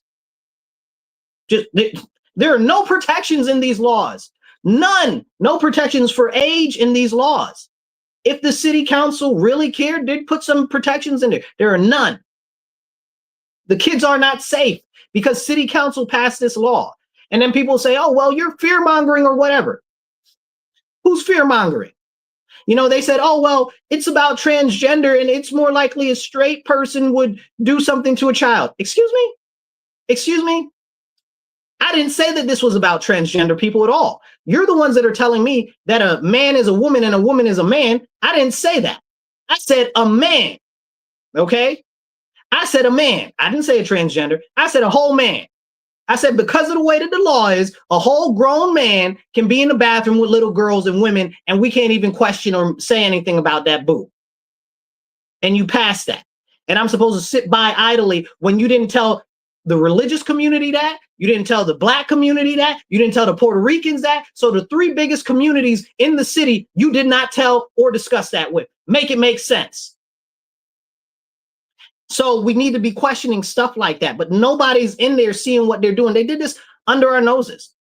There are no protections in these laws. None. No protections for age in these laws. If the city council really cared, they'd put some protections in there. There are none. The kids are not safe because city council passed this law. And then people say, oh, well, you're fear mongering or whatever. Who's fear mongering? You know, they said, oh, well, it's about transgender and it's more likely a straight person would do something to a child. Excuse me? Excuse me? I didn't say that this was about transgender people at all. You're the ones that are telling me that a man is a woman and a woman is a man. I didn't say that. I said a man. Okay? I said a man. I didn't say a transgender. I said a whole man. I said, because of the way that the law is, a whole grown man can be in the bathroom with little girls and women, and we can't even question or say anything about that, boo. And you passed that. And I'm supposed to sit by idly when you didn't tell the religious community that, you didn't tell the Black community that, you didn't tell the Puerto Ricans that. So the three biggest communities in the city, you did not tell or discuss that with. Make it make sense. So we need to be questioning stuff like that, but nobody's in there seeing what they're doing. They did this under our noses,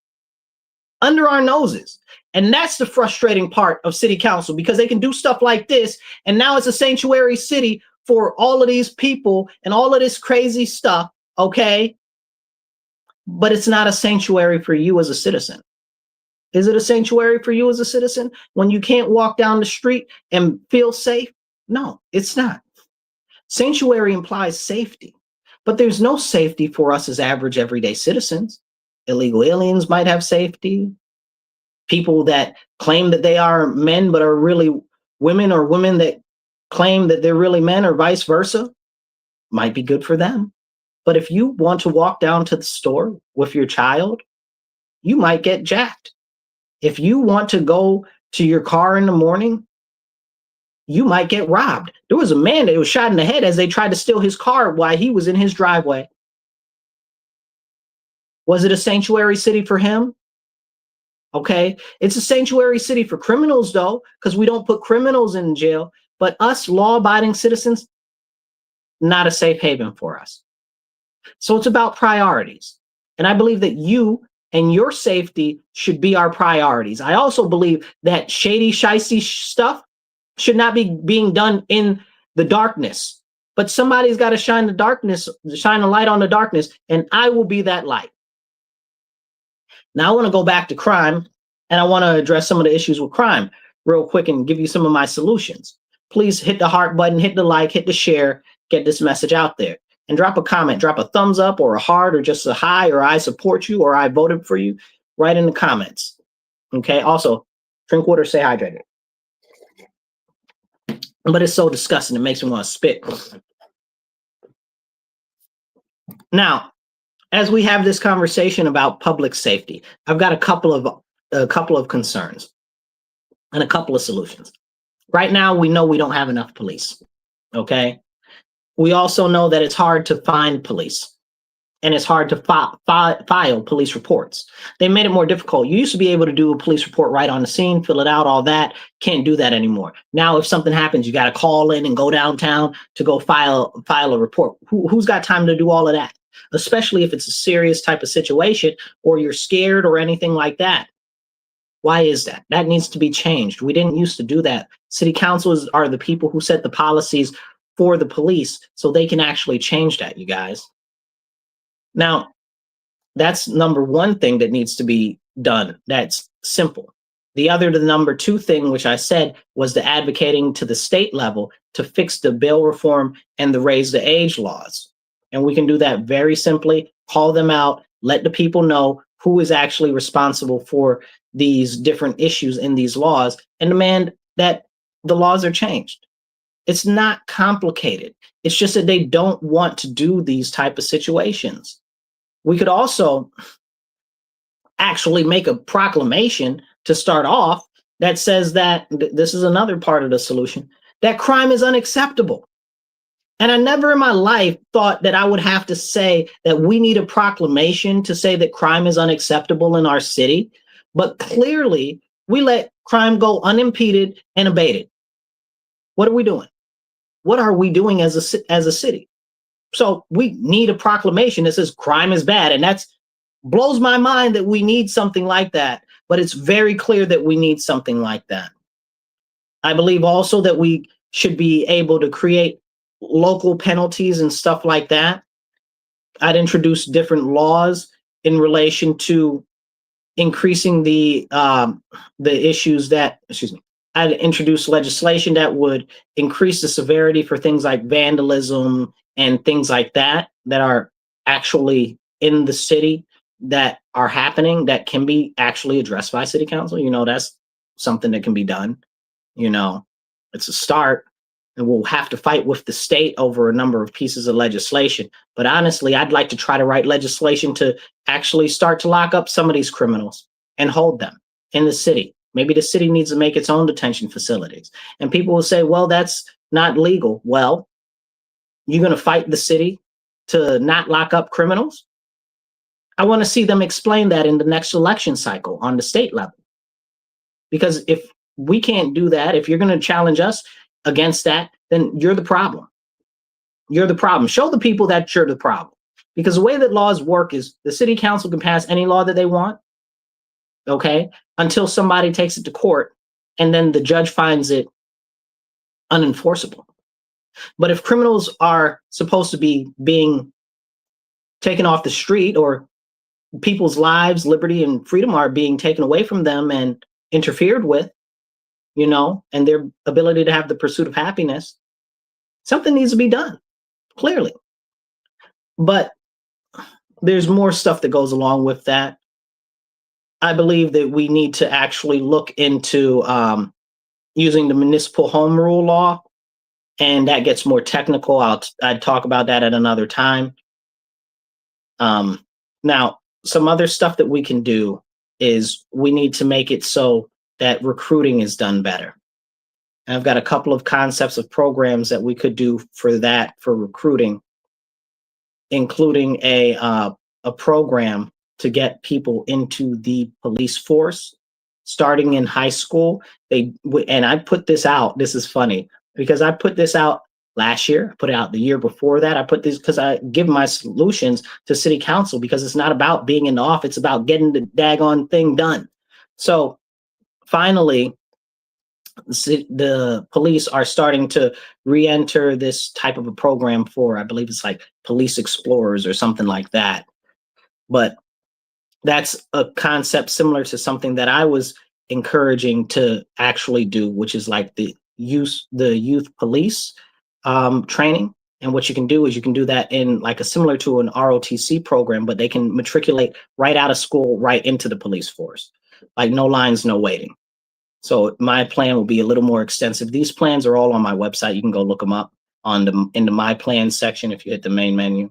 And that's the frustrating part of city council, because they can do stuff like this. And now it's a sanctuary city for all of these people and all of this crazy stuff. Okay. But it's not a sanctuary for you as a citizen. Is it a sanctuary for you as a citizen when you can't walk down the street and feel safe? No, it's not. Sanctuary implies safety, but there's no safety for us as average everyday citizens. illegal aliens might have safety. People that claim that they are men but are really women, or women that claim that they're really men, or vice versa, might be good for them. But if you want to walk down to the store with your child, you might get jacked. If you want to go to your car in the morning, you might get robbed. There was a man that was shot in the head as they tried to steal his car while he was in his driveway. Was it a sanctuary city for him? Okay. It's a sanctuary city for criminals, though, because we don't put criminals in jail. But us law abiding citizens, not a safe haven for us. So it's about priorities. And I believe that you and your safety should be our priorities. I also believe that shady, shicey stuff should not be being done in the darkness. But somebody's got to shine a light on the darkness, and I will be that light. Now I want to go back to crime, and I want to address some of the issues with crime real quick and give you some of my solutions. Please hit the heart button, hit the like, hit the share, get this message out there. And drop a comment, drop a thumbs up or a heart or just a hi, or I support you, or I voted for you, right in the comments. Okay. Also, drink water, stay hydrated. But it's so disgusting, it makes me want to spit. Now, as we have this conversation about public safety, I've got a couple of concerns and a couple of solutions. Right now, we know we don't have enough police. Okay. We also know that it's hard to find police, and it's hard to file police reports. They made it more difficult. You used to be able to do a police report right on the scene, fill it out, all that. Can't do that anymore. Now, if something happens, you got to call in and go downtown to go file a report. Who's got time to do all of that? Especially if it's a serious type of situation, or you're scared or anything like that. Why is that? That needs to be changed. We didn't used to do that. City councils are the people who set the policies for the police, so they can actually change that, you guys. Now, that's number one thing that needs to be done. That's simple. The number two thing, which I said, was the advocating to the state level to fix the bail reform and the raise the age laws. And we can do that very simply. Call them out, let the people know who is actually responsible for these different issues in these laws, and demand that the laws are changed. It's not complicated. It's just that they don't want to do these type of situations. We could also actually make a proclamation to start off that says that this is another part of the solution, that crime is unacceptable. And I never in my life thought that I would have to say that we need a proclamation to say that crime is unacceptable in our city. But clearly, we let crime go unimpeded and abated. What are we doing? What are we doing as a city? So we need a proclamation that says crime is bad. And that blows my mind that we need something like that. But it's very clear that we need something like that. I believe also that we should be able to create local penalties and stuff like that. I'd introduce different laws in relation to increasing the issues that, I'd introduce legislation that would increase the severity for things like vandalism and things like that are actually in the city, that are happening, that can be actually addressed by city council. That's something that can be done. It's a start, and we'll have to fight with the state over a number of pieces of legislation. But honestly, I'd like to try to write legislation to actually start to lock up some of these criminals and hold them in the city. Maybe the city needs to make its own detention facilities. And people will say, well, that's not legal. Well, you're going to fight the city to not lock up criminals? I want to see them explain that in the next election cycle on the state level. Because if we can't do that, if you're going to challenge us against that, then you're the problem. You're the problem. Show the people that you're the problem. Because the way that laws work is the city council can pass any law that they want, okay, until somebody takes it to court, and then the judge finds it unenforceable. But if criminals are supposed to be being taken off the street, or people's lives, liberty, and freedom are being taken away from them and interfered with, and their ability to have the pursuit of happiness, something needs to be done, clearly. But there's more stuff that goes along with that. I believe that we need to actually look into using the municipal home rule law, and that gets more technical. I'd talk about that at another time. Now, some other stuff that we can do is we need to make it so that recruiting is done better. And I've got a couple of concepts of programs that we could do for that, for recruiting, including a program to get people into the police force starting in high school. And I put this out. This is funny because I put this out last year, I put it out the year before that. I put this because I give my solutions to city council, because it's not about being in the office, it's about getting the daggone thing done. So finally, the police are starting to re-enter this type of a program for, I believe it's like police explorers or something like that. But that's a concept similar to something that I was encouraging to actually do, which is like the youth police training. And what you can do is you can do that in like a similar to an ROTC program, but they can matriculate right out of school, right into the police force. Like no lines, no waiting. So my plan will be a little more extensive. These plans are all on my website. You can go look them up in the My Plans section if you hit the main menu.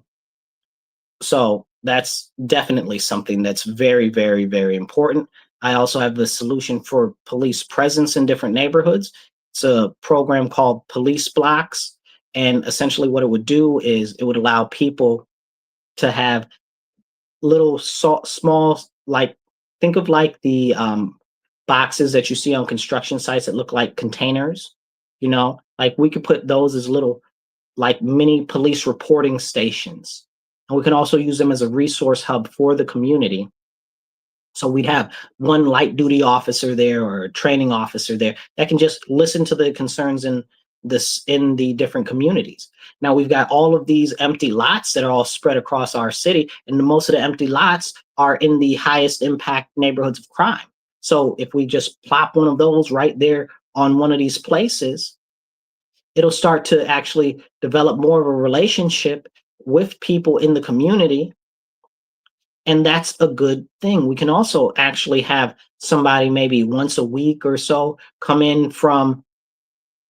So that's definitely something that's very, very, very important. I also have the solution for police presence in different neighborhoods. It's a program called Police Blocks. And essentially what it would do is it would allow people to have little small, like, think of like the boxes that you see on construction sites that look like containers, like we could put those as little like mini police reporting stations. And we can also use them as a resource hub for the community. So we'd have one light duty officer there or a training officer there that can just listen to the concerns in the different communities. Now we've got all of these empty lots that are all spread across our city, and most of the empty lots are in the highest impact neighborhoods of crime. So if we just plop one of those right there on one of these places, it'll start to actually develop more of a relationship with people in the community. And that's a good thing. We can also actually have somebody maybe once a week or so come in from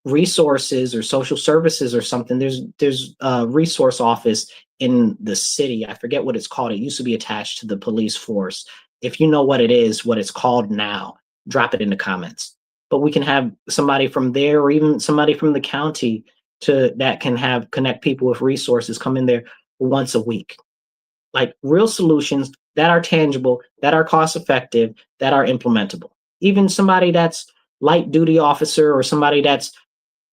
resources or social services or something. There's a resource office in the city. I forget what it's called. It used to be attached to the police force. If you know what it is, what it's called now, drop it in the comments. But we can have somebody from there or even somebody from the county that can connect people with resources come in there once a week. Like real solutions that are tangible, that are cost effective, that are implementable. Even somebody that's light duty officer or somebody that's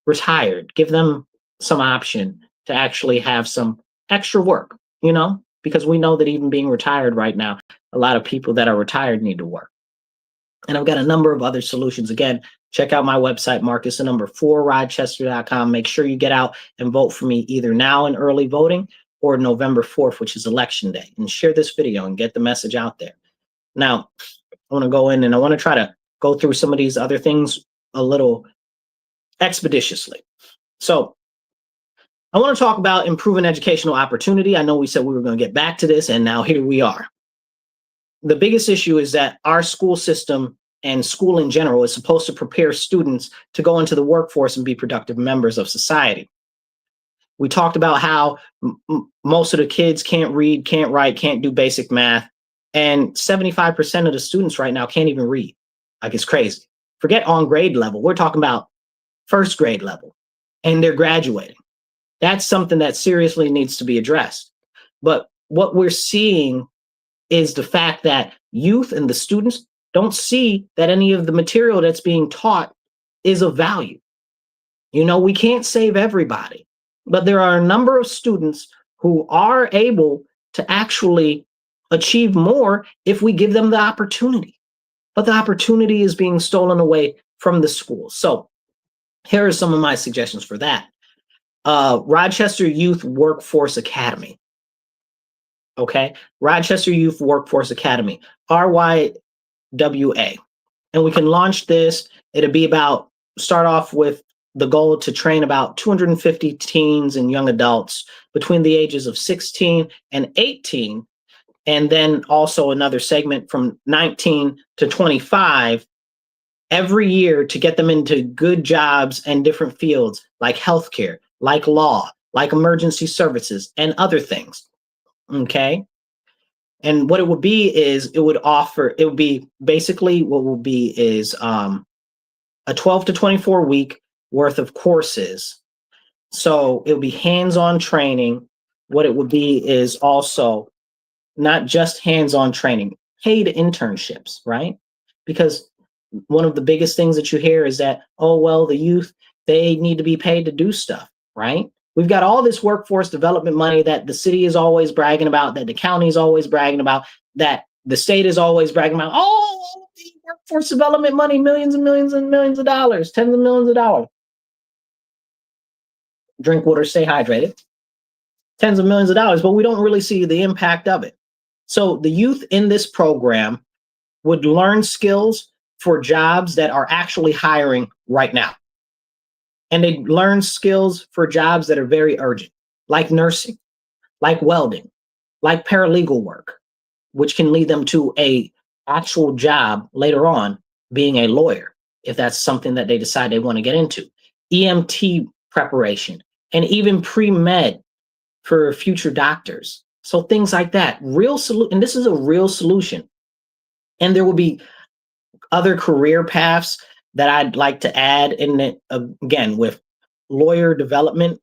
retired, give them some option to actually have some extra work, because we know that even being retired right now, a lot of people that are retired need to work. And I've got a number of other solutions. Again, check out my website, Marcus, the number 4, Rochester.com. Make sure you get out and vote for me either now in early voting or November 4th, which is election day, and share this video and get the message out there. Now, I want to go in and I want to try to go through some of these other things a little expeditiously. So I want to talk about improving educational opportunity. I know we said we were going to get back to this, and now here we are. The biggest issue is that our school system and school in general is supposed to prepare students to go into the workforce and be productive members of society. We talked about how most of the kids can't read, can't write, can't do basic math, and 75% of the students right now can't even read. Like, it's crazy. Forget on grade level. We're talking about first grade level, and they're graduating. That's something that seriously needs to be addressed. But what we're seeing is the fact that youth and the students don't see that any of the material that's being taught is of value. We can't save everybody, but there are a number of students who are able to actually achieve more if we give them the opportunity. But the opportunity is being stolen away from the schools. So here are some of my suggestions for that. Rochester Youth Workforce Academy. Okay, Rochester Youth Workforce Academy, RYWA. And we can launch this. It'll start off with the goal to train about 250 teens and young adults between the ages of 16 and 18 And then also another segment from 19 to 25 every year to get them into good jobs and different fields like healthcare, like law, like emergency services, and other things. Okay. And what it would be is it would be basically what will be is a 12 to 24 week worth of courses. So it would be hands-on training. What it would be is also not just hands-on training, paid internships, right? Because one of the biggest things that you hear is that, oh, well, the youth, they need to be paid to do stuff, right? We've got all this workforce development money that the city is always bragging about, that the county is always bragging about, that the state is always bragging about. Oh, the workforce development money, millions and millions and millions of dollars, tens of millions of dollars. Drink water, stay hydrated. Tens of millions of dollars, but we don't really see the impact of it. So the youth in this program would learn skills for jobs that are actually hiring right now. And they learn skills for jobs that are very urgent, like nursing, like welding, like paralegal work, which can lead them to a actual job later on being a lawyer, if that's something that they decide they want to get into. EMT preparation, and even pre-med for future doctors. So things like that. And this is a real solution. And there will be other career paths that I'd like to add in it, again, with lawyer development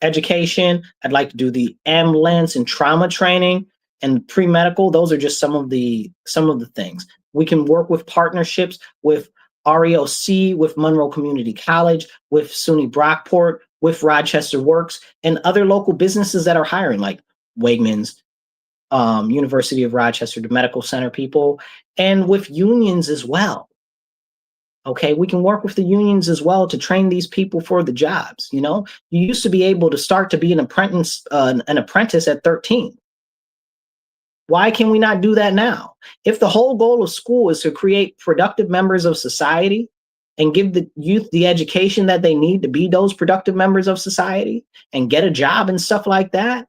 education. I'd like to do the ambulance and trauma training and pre-medical. Those are just some of the things. We can work with partnerships with REOC, with Monroe Community College, with SUNY Brockport, with Rochester Works, and other local businesses that are hiring, like Wegmans, University of Rochester, the Medical Center people, and with unions as well. Okay, we can work with the unions as well to train these people for the jobs. You know, you used to be able to start to be an apprentice at 13. Why can we not do that now? If the whole goal of school is to create productive members of society and give the youth the education that they need to be those productive members of society and get a job and stuff like that,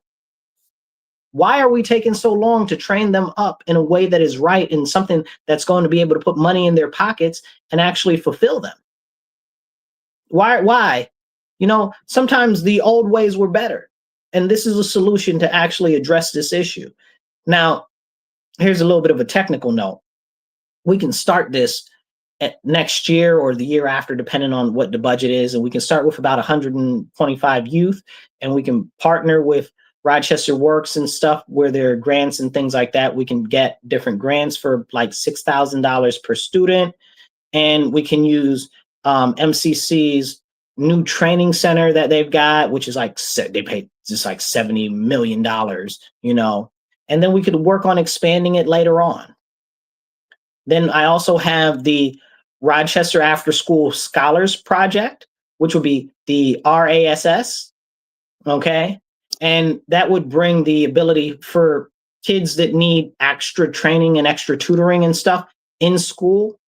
why are we taking so long to train them up in a way that is right and something that's going to be able to put money in their pockets and actually fulfill them? Why? You know, sometimes the old ways were better. And this is a solution to actually address this issue. Now, here's a little bit of a technical note. We can start this next year or the year after, depending on what the budget is. And we can start with about 125 youth, and we can partner with Rochester Works and stuff where there are grants and things like that. We can get different grants for like $6,000 per student. And we can use MCC's new training center that they've got, which is like, they pay just like $70 million, you know, and then we could work on expanding it later on. Then I also have the Rochester After School Scholars Project, which would be the RASS. Okay. And that would bring the ability for kids that need extra training and extra tutoring and stuff in school.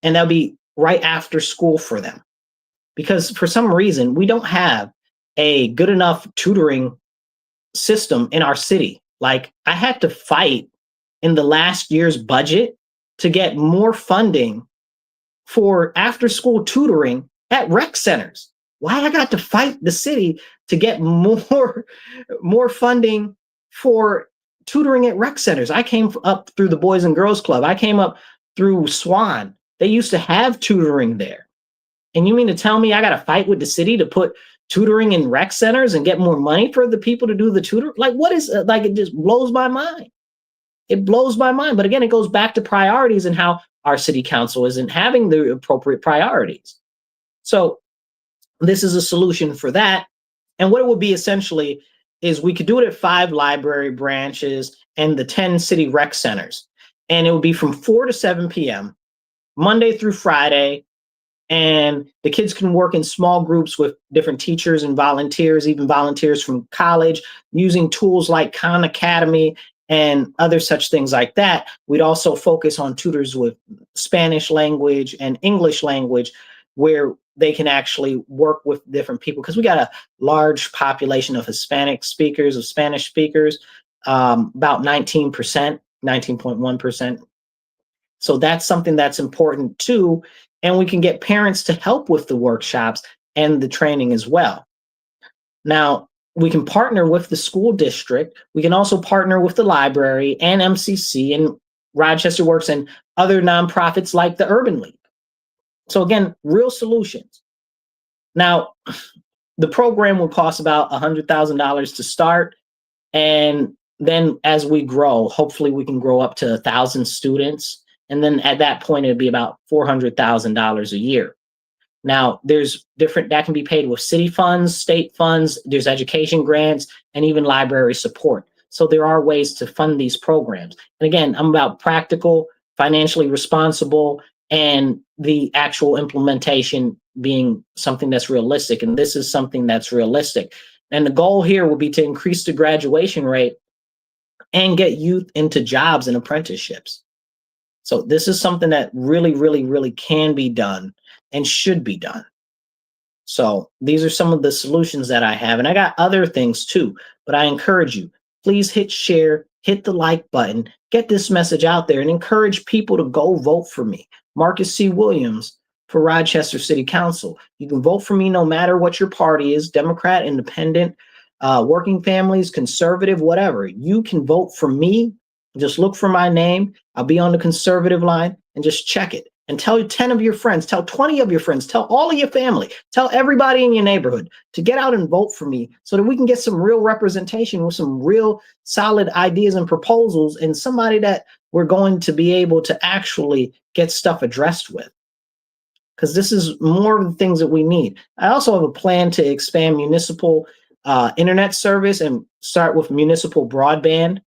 And that'll be right after school for them. Because for some reason, we don't have a good enough tutoring system in our city. Like, I had to fight in the last year's budget to get more funding for after school tutoring at rec centers. Why I got to fight the city to get more funding for tutoring at rec centers? I came up through the Boys and Girls Club. I came up through Swan. They used to have tutoring there. And you mean to tell me I got to fight with the city to put tutoring in rec centers and get more money for the people to do the tutor? Like, what is, like, it just blows my mind. It blows my mind. But again, it goes back to priorities and how our city council isn't having the appropriate priorities. So this is a solution for that. And what it would be essentially is we could do it at 5 library branches and the 10 city rec centers. And it would be from 4 to 7 p.m., Monday through Friday. And the kids can work in small groups with different teachers and volunteers, even volunteers from college, using tools like Khan Academy and other such things like that. We'd also focus on tutors with Spanish language and English language, where they can actually work with different people, because we got a large population of Hispanic speakers, of Spanish speakers. about 19%, 19.1%. So that's something that's important too. And we can get parents to help with the workshops and the training as well. Now, we can partner with the school district. We can also partner with the library and MCC and Rochester Works and other nonprofits like the Urban League. So again, real solutions. Now, the program will cost about $100,000 to start. And then as we grow, hopefully we can grow up to 1,000 students. And then at that point, it'd be about $400,000 a year. Now, there's different that can be paid with city funds, state funds, there's education grants, and even library support. So there are ways to fund these programs. And again, I'm about practical, financially responsible, and the actual implementation being something that's realistic. And this is something that's realistic. And the goal here will be to increase the graduation rate and get youth into jobs and apprenticeships. So this is something that really, really, really can be done and should be done. So these are some of the solutions that I have. And I got other things too, but I encourage you, please hit share, hit the like button, get this message out there and encourage people to go vote for me. Marcus C. Williams for Rochester City Council. You can vote for me no matter what your party is, Democrat, Independent, working families, conservative, whatever. You can vote for me. Just look for my name. I'll be on the conservative line and just check it. And tell 10 of your friends, tell 20 of your friends, tell all of your family, tell everybody in your neighborhood to get out and vote for me so that we can get some real representation with some real solid ideas and proposals and somebody that we're going to be able to actually get stuff addressed with. Because this is more of the things that we need. I also have a plan to expand municipal internet service and start with municipal broadband.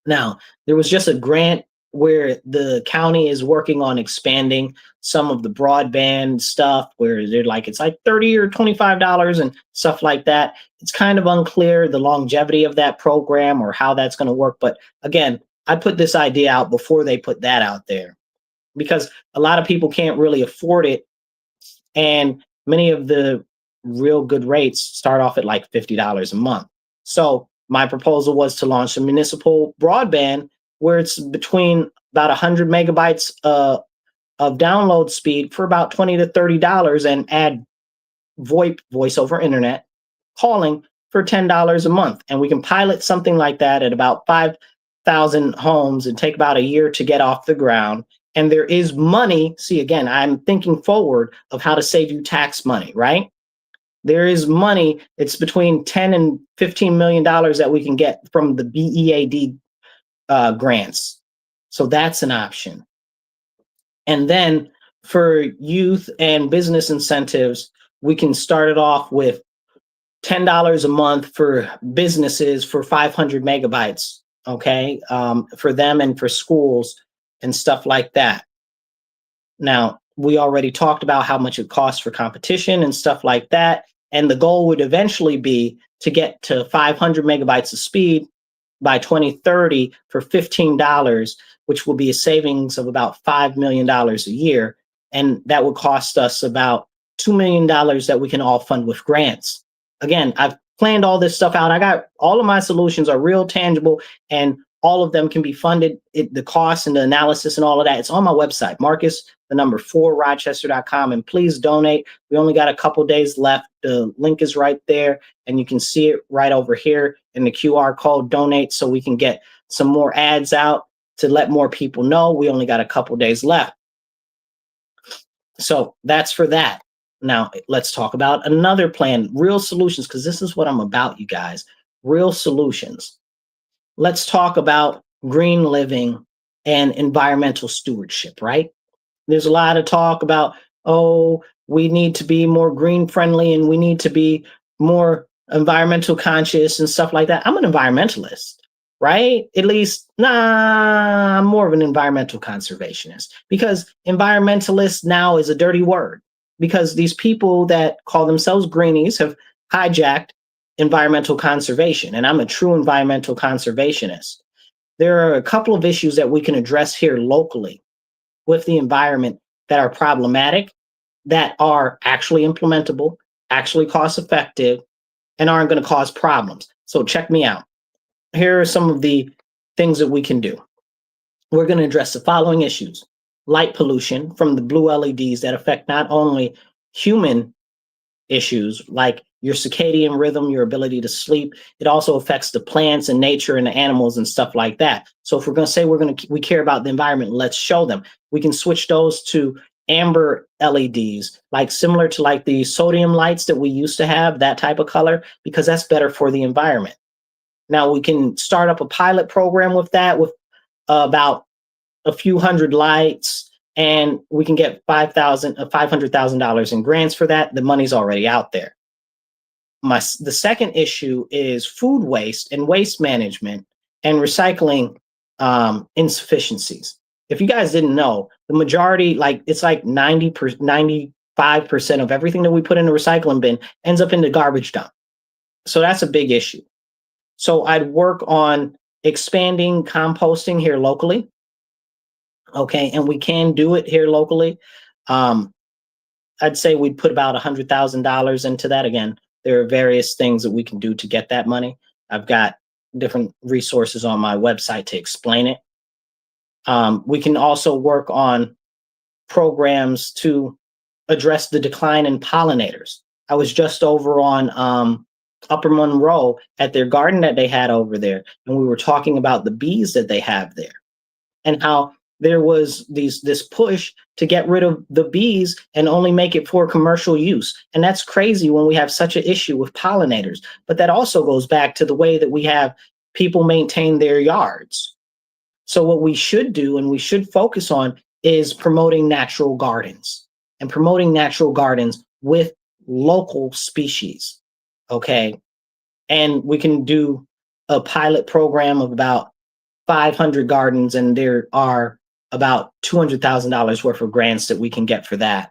Now, there was just a grant where the county is working on expanding some of the broadband stuff where they're like, it's like $30 or $25 and stuff like that. It's kind of unclear the longevity of that program or how that's going to work. But again, I put this idea out before they put that out there because a lot of people can't really afford it. And many of the real good rates start off at like $50 a month. So my proposal was to launch a municipal broadband where it's between about 100 megabytes of download speed for about $20 to $30 and add VoIP, voice over internet, calling for $10 a month. And we can pilot something like that at about 5,000 homes and take about a year to get off the ground. And there is money. See, again, I'm thinking forward of how to save you tax money, right? There is money. It's between 10 and $15 million that we can get from the BEAD grants. So that's an option. And then for youth and business incentives, we can start it off with $10 a month for businesses for 500 megabytes, okay, for them and for schools and stuff like that. Now, we already talked about how much it costs for competition and stuff like that. And the goal would eventually be to get to 500 megabytes of speed by 2030 for $15, which will be a savings of about $5 million a year. And that would cost us about $2 million that we can all fund with grants. Again, I've planned all this stuff out. I got all of my solutions are real tangible and all of them can be funded. The costs and the analysis and all of that, it's on my website, Marcus4Rochester.com. And please donate. We only got a couple days left. The link is right there and you can see it right over here in the QR code, donate, so we can get some more ads out to let more people know. We only got a couple days left. So that's for that. Now let's talk about another plan, real solutions, because this is what I'm about, you guys, real solutions. Let's talk about green living and environmental stewardship, right? There's a lot of talk about, oh, we need to be more green friendly and we need to be more environmental conscious and stuff like that. I'm an environmentalist, right? At least, I'm more of an environmental conservationist because environmentalist now is a dirty word because these people that call themselves greenies have hijacked environmental conservation, and I'm a true environmental conservationist. There are a couple of issues that we can address here locally with the environment that are problematic, that are actually implementable, actually cost effective, and aren't going to cause problems. So check me out. here are some of the things that we can do. We're going to address the following issues: light pollution from the blue LEDs that affect not only human issues like your circadian rhythm, your ability to sleep. It also affects the plants and nature and the animals and stuff like that. So if we're going to say we care about the environment, let's show them. We can switch those to amber LEDs, like similar to like the sodium lights that we used to have, that type of color, because that's better for the environment. Now we can start up a pilot program with that, with about a few hundred lights, and we can get $500,000 in grants for that. The money's already out there. The second issue is food waste and waste management and recycling insufficiencies. If you guys didn't know, the majority, like it's like 95% of everything that we put in the recycling bin ends up in the garbage dump. So that's a big issue. So I'd work on expanding composting here locally. Okay, and we can do it here locally. I'd say we'd put about $100,000 into that. Again, there are various things that we can do to get that money. I've got different resources on my website to explain it. We can also work on programs to address the decline in pollinators. I was just over on Upper Monroe at their garden that they had over there, and we were talking about the bees that they have there and how there was this push to get rid of the bees and only make it for commercial use. And that's crazy when we have such an issue with pollinators. But that also goes back to the way that we have people maintain their yards. So what we should do and we should focus on is promoting natural gardens and promoting natural gardens with local species. Okay. And we can do a pilot program of about 500 gardens, and there are about $200,000 worth of grants that we can get for that.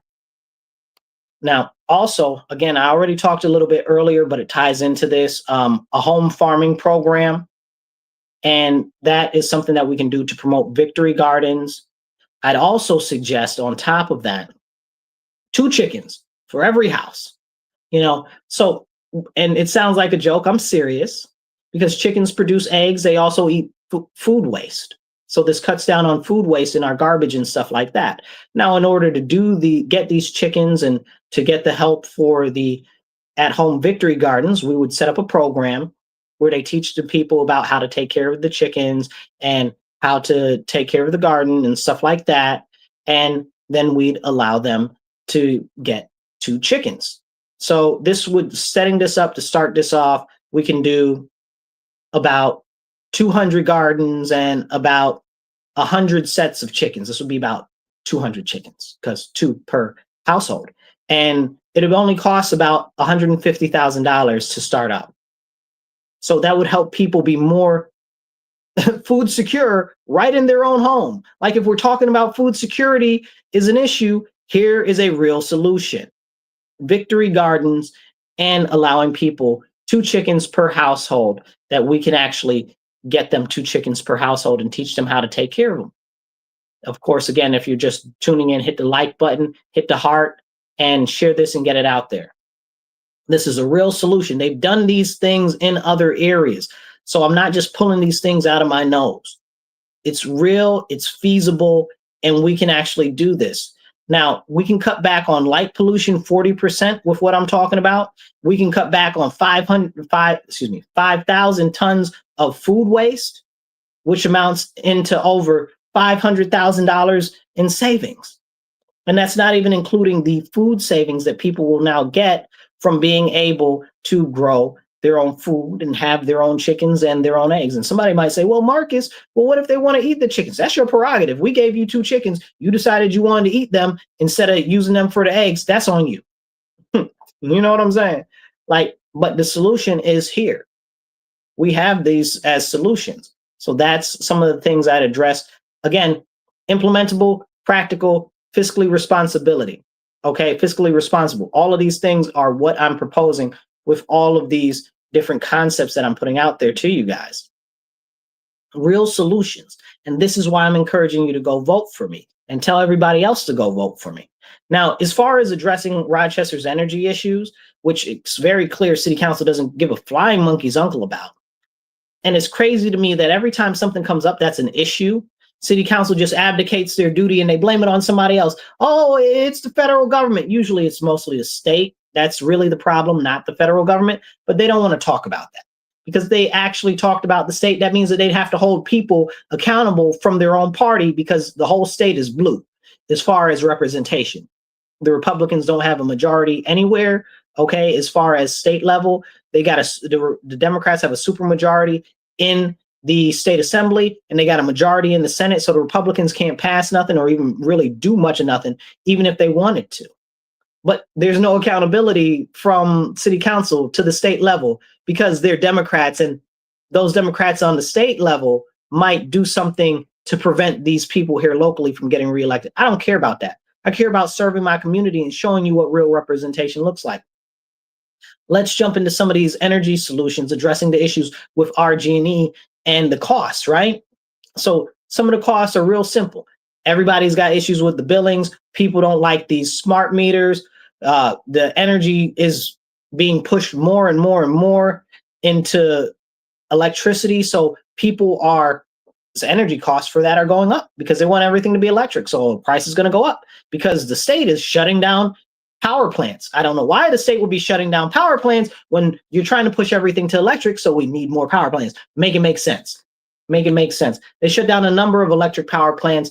Now, also, again, I already talked a little bit earlier, but it ties into this, a home farming program. And that is something that we can do to promote victory gardens. I'd also suggest on top of that, 2 chickens for every house, so, and it sounds like a joke. I'm serious, because chickens produce eggs. They also eat food waste. So this cuts down on food waste in our garbage and stuff like that. Now, in order to get these chickens and to get the help for the at-home victory gardens, we would set up a program where they teach the people about how to take care of the chickens and how to take care of the garden and stuff like that. And then we'd allow them to get 2 chickens. So setting this up to start this off, we can do about 200 gardens and about 100 sets of chickens. This would be about 200 chickens, because 2 per household. And it would only cost about $150,000 to start up. So that would help people be more food secure right in their own home. Like if we're talking about food security is an issue, here is a real solution. Victory gardens and allowing people 2 chickens per household, that we can actually get them 2 chickens per household and teach them how to take care of them. Of course, again, if you're just tuning in, hit the like button, hit the heart, and share this and get it out there. This is a real solution. They've done these things in other areas. So I'm not just pulling these things out of my nose. It's real, it's feasible, and we can actually do this. Now, we can cut back on light pollution 40% with what I'm talking about. We can cut back on 5,000 tons of food waste, which amounts into over $500,000 in savings. And that's not even including the food savings that people will now get from being able to grow their own food and have their own chickens and their own eggs. And somebody might say, well, Marcus, what if they want to eat the chickens? That's your prerogative. We gave you 2 chickens. You decided you wanted to eat them instead of using them for the eggs. That's on you. You know what I'm saying? But the solution is here. We have these as solutions. So that's some of the things I'd address. Again, implementable, practical, fiscally responsibility. Okay, fiscally responsible. All of these things are what I'm proposing with all of these different concepts that I'm putting out there to you guys. Real solutions. And this is why I'm encouraging you to go vote for me and tell everybody else to go vote for me. Now, as far as addressing Rochester's energy issues, which it's very clear City Council doesn't give a flying monkey's uncle about, And it's crazy to me that every time something comes up that's an issue, city council just abdicates their duty and they blame it on somebody else. Oh, it's the federal government. Usually it's mostly the state. That's really the problem, not the federal government. But they don't want to talk about that because they actually talked about the state. That means that they'd have to hold people accountable from their own party because the whole state is blue as far as representation. The Republicans don't have a majority anywhere. Okay, as far as state level, they got the Democrats have a supermajority in the state assembly, and they got a majority in the Senate. So the Republicans can't pass nothing or even really do much of nothing, even if they wanted to. But there's no accountability from city council to the state level because they're Democrats, and those Democrats on the state level might do something to prevent these people here locally from getting reelected. I don't care about that. I care about serving my community and showing you what real representation looks like. Let's jump into some of these energy solutions addressing the issues with RG&E and the costs, right? So some of the costs are real simple. Everybody's got issues with the billings. People don't like these smart meters. The energy is being pushed more and more and more into electricity. So energy costs for that are going up because they want everything to be electric. So the price is going to go up because the state is shutting down power plants. I don't know why the state would be shutting down power plants when you're trying to push everything to electric. So we need more power plants. Make it make sense. Make it make sense. They shut down a number of electric power plants,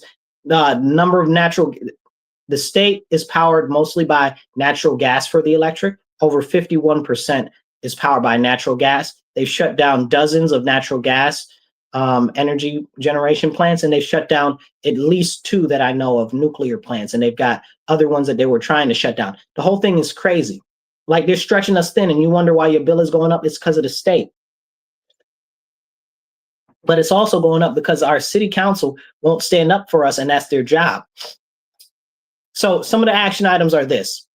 the state is powered mostly by natural gas for the electric. Over 51% is powered by natural gas. They've shut down dozens of natural gas energy generation plants, and they've shut down at least 2 that I know of nuclear plants, and they've got other ones that they were trying to shut down. The whole thing is crazy. Like they're stretching us thin, and you wonder why your bill is going up. It's because of the state. But it's also going up because our city council won't stand up for us, and that's their job. So some of the action items are this.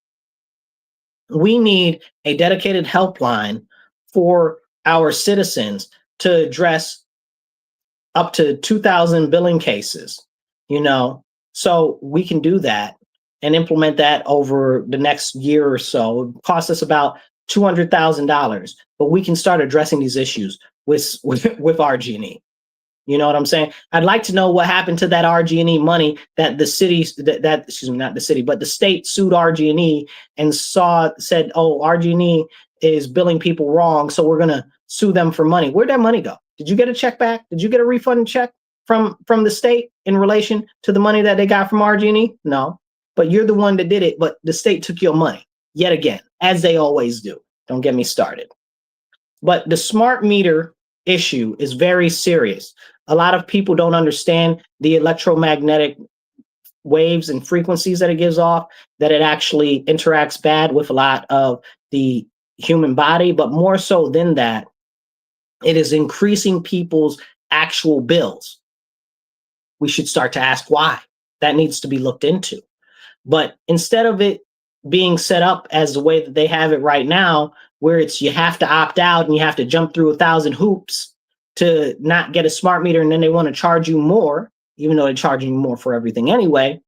We need a dedicated helpline for our citizens to address up to 2,000 billing cases, so we can do that and implement that over the next year or so. It costs us about $200,000, but we can start addressing these issues with RG&E. You know what I'm saying? I'd like to know what happened to that RG&E money that the city, not the city, but the state sued RG&E and said, oh, RG&E is billing people wrong, so we're going to sue them for money. Where'd that money go? Did you get a check back? Did you get a refund check from the state in relation to the money that they got from RG&E? No, but you're the one that did it, but the state took your money yet again, as they always do. Don't get me started. But the smart meter issue is very serious. A lot of people don't understand the electromagnetic waves and frequencies that it gives off, that it actually interacts bad with a lot of the human body, but more so than that, it is increasing people's actual bills. We should start to ask why. That needs to be looked into. But instead of it being set up as the way that they have it right now, where it's you have to opt out and you have to jump through 1,000 hoops to not get a smart meter, and then they want to charge you more, even though they're charging you more for everything anyway,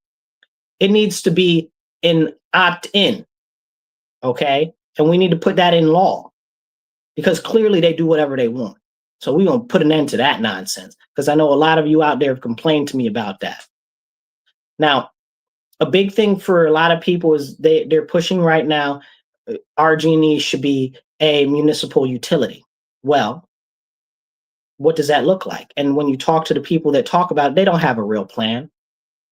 it needs to be an opt-in, okay? And we need to put that in law because clearly they do whatever they want. So we're going to put an end to that nonsense because I know a lot of you out there have complained to me about that. Now, a big thing for a lot of people is they're pushing right now, RG&E should be a municipal utility. Well, what does that look like? And when you talk to the people that talk about it, they don't have a real plan.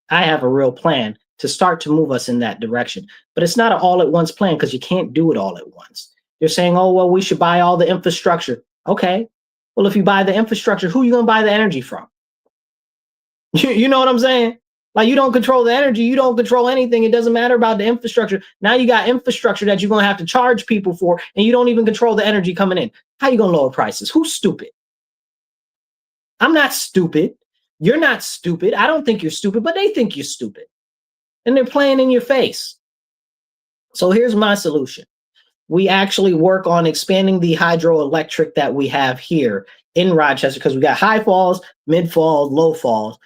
I have a real plan to start to move us in that direction. But it's not an all-at-once plan because you can't do it all at once. You're saying, oh, well, we should buy all the infrastructure. Okay. Well, if you buy the infrastructure, who are you going to buy the energy from? You know what I'm saying? Like, you don't control the energy. You don't control anything. It doesn't matter about the infrastructure. Now you got infrastructure that you're going to have to charge people for, and you don't even control the energy coming in. How are you going to lower prices? Who's stupid? I'm not stupid. You're not stupid. I don't think you're stupid, but they think you're stupid. And they're playing in your face. So here's my solution. We actually work on expanding the hydroelectric that we have here in Rochester because we got high falls, mid falls, low falls.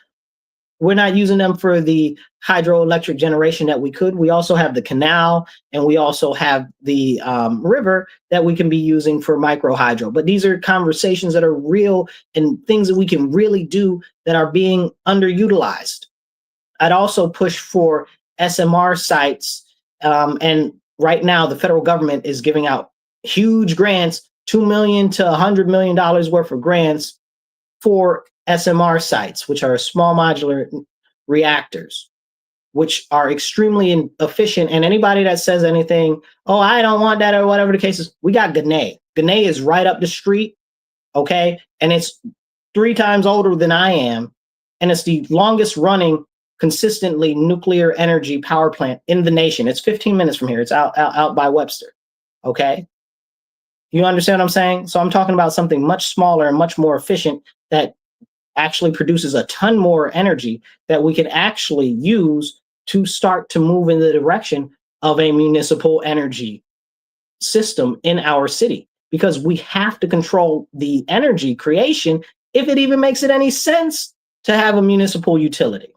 We're not using them for the hydroelectric generation that we could. We also have the canal, and we also have the river that we can be using for micro hydro. But these are conversations that are real and things that we can really do that are being underutilized. I'd also push for SMR sites. And right now, the federal government is giving out huge grants, $2 million to $100 million worth of grants for SMR sites, which are small modular reactors, which are extremely efficient. And anybody that says anything, oh, I don't want that, or whatever the case is, we got Gunay. Gunay is right up the street, okay? And it's 3 times older than I am. And it's the longest running consistently nuclear energy power plant in the nation. It's 15 minutes from here. It's out by Webster, okay? You understand what I'm saying? So I'm talking about something much smaller and much more efficient that actually produces a ton more energy that we can actually use to start to move in the direction of a municipal energy system in our city, because we have to control the energy creation if it even makes it any sense to have a municipal utility.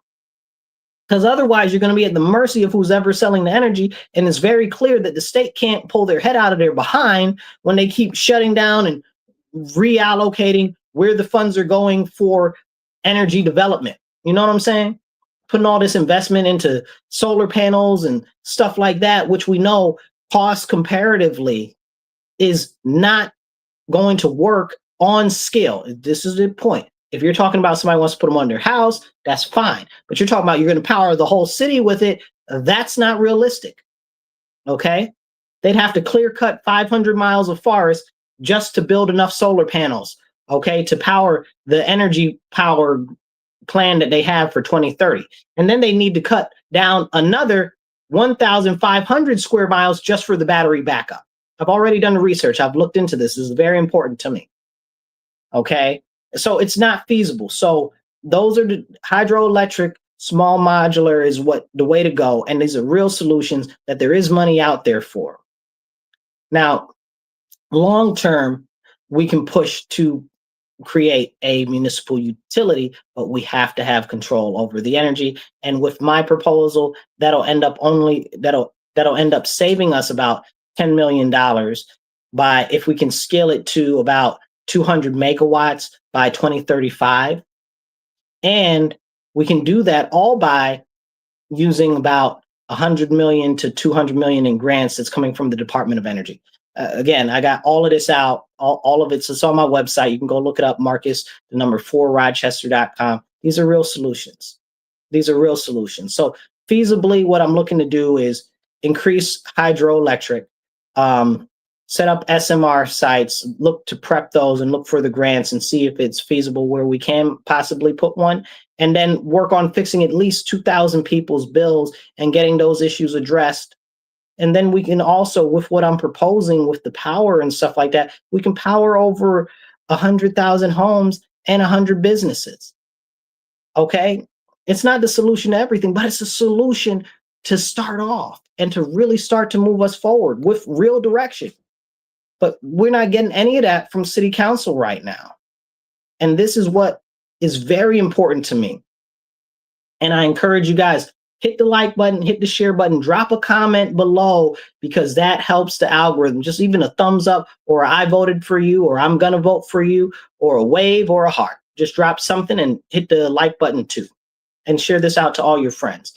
Because otherwise, you're going to be at the mercy of who's ever selling the energy. And it's very clear that the state can't pull their head out of their behind when they keep shutting down and reallocating where the funds are going for energy development. You know what I'm saying? Putting all this investment into solar panels and stuff like that, which we know cost comparatively is not going to work on scale. This is the point. If you're talking about somebody wants to put them on their house, that's fine. But you're talking about you're going to power the whole city with it. That's not realistic. Okay? They'd have to clear cut 500 miles of forest just to build enough solar panels, okay, to power the energy power plan that they have for 2030. And then they need to cut down another 1,500 square miles just for the battery backup. I've already done the research. I've looked into this. This is very important to me. Okay? So it's not feasible. So those are the hydroelectric, small modular is what the way to go. And these are real solutions that there is money out there for. Now, long term, we can push to create a municipal utility, but we have to have control over the energy. And with my proposal, that'll end up saving us about $10 million by, if we can scale it to about 200 megawatts by 2035. And we can do that all by using about 100 million to 200 million in grants that's coming from the Department of Energy. Again, I got all of this out, all of it's on my website. You can go look it up, Marcus, the number 4 Rochester.com. These are real solutions. These are real solutions. So feasibly, what I'm looking to do is increase hydroelectric, set up SMR sites, look to prep those and look for the grants and see if it's feasible where we can possibly put one, and then work on fixing at least 2,000 people's bills and getting those issues addressed. And then we can also, with what I'm proposing with the power and stuff like that, we can power over 100,000 homes and 100 businesses. Okay? It's not the solution to everything, but it's a solution to start off and to really start to move us forward with real direction. But we're not getting any of that from city council right now. And this is what is very important to me. And I encourage you guys, hit the like button, hit the share button, drop a comment below, because that helps the algorithm. Just even a thumbs up, or I voted for you, or I'm going to vote for you, or a wave or a heart. Just drop something and hit the like button too. And share this out to all your friends.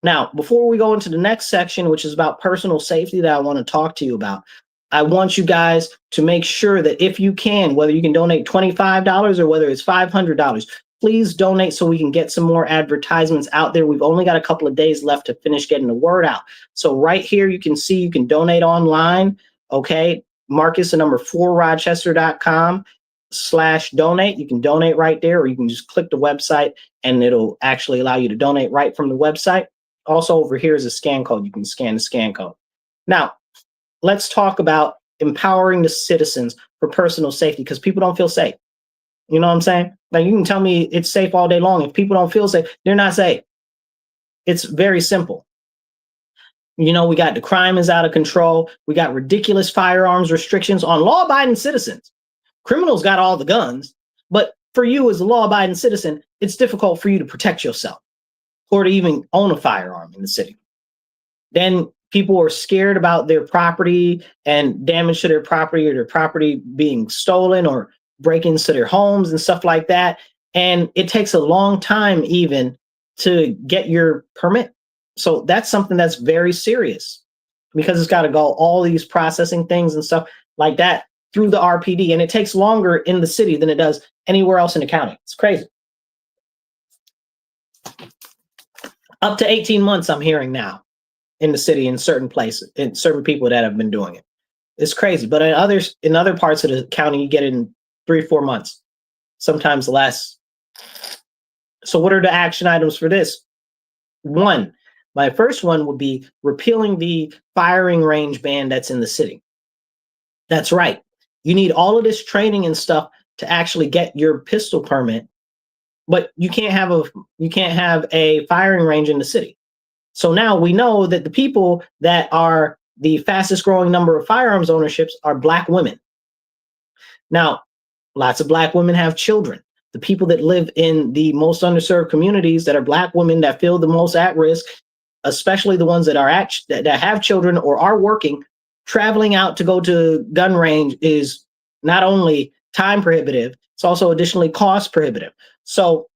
Now, before we go into the next section, which is about personal safety that I want to talk to you about, I want you guys to make sure that if you can, whether you can donate $25 or whether it's $500, please donate so we can get some more advertisements out there. We've only got a couple of days left to finish getting the word out. So right here, you can see you can donate online. Okay. Marcus, the number 4 Rochester.com/donate. You can donate right there, or you can just click the website and it'll actually allow you to donate right from the website. Also over here is a scan code. You can scan the scan code. Now, let's talk about empowering the citizens for personal safety, because people don't feel safe. You know what I'm saying? Like, you can tell me it's safe all day long. If people don't feel safe, they're not safe. It's very simple. You know, we got the crime is out of control. We got ridiculous firearms restrictions on law-abiding citizens. Criminals got all the guns, but for you as a law-abiding citizen, it's difficult for you to protect yourself. or to even own a firearm in the city. Then people are scared about their property and damage to their property, or their property being stolen, or break-ins to their homes and stuff like that. And it takes a long time even to get your permit. So that's something that's very serious, because it's got to go all these processing things and stuff like that through the RPD. And it takes longer in the city than it does anywhere else in the county. It's crazy. Up to 18 months, I'm hearing now, in the city, in certain places, in certain people that have been doing it. It's crazy. But in other parts of the county, you get it in 3-4 months, sometimes less. So what are the action items for this? One, my first one would be repealing the firing range ban that's in the city. That's right. You need all of this training and stuff to actually get your pistol permit, but you can't have a firing range in the city. So now we know that the people that are the fastest growing number of firearms ownerships are Black women. Now, lots of Black women have children. The people that live in the most underserved communities that are Black women that feel the most at risk, especially the ones that have children or are working, traveling out to go to gun range is not only time prohibitive, it's also additionally cost prohibitive. So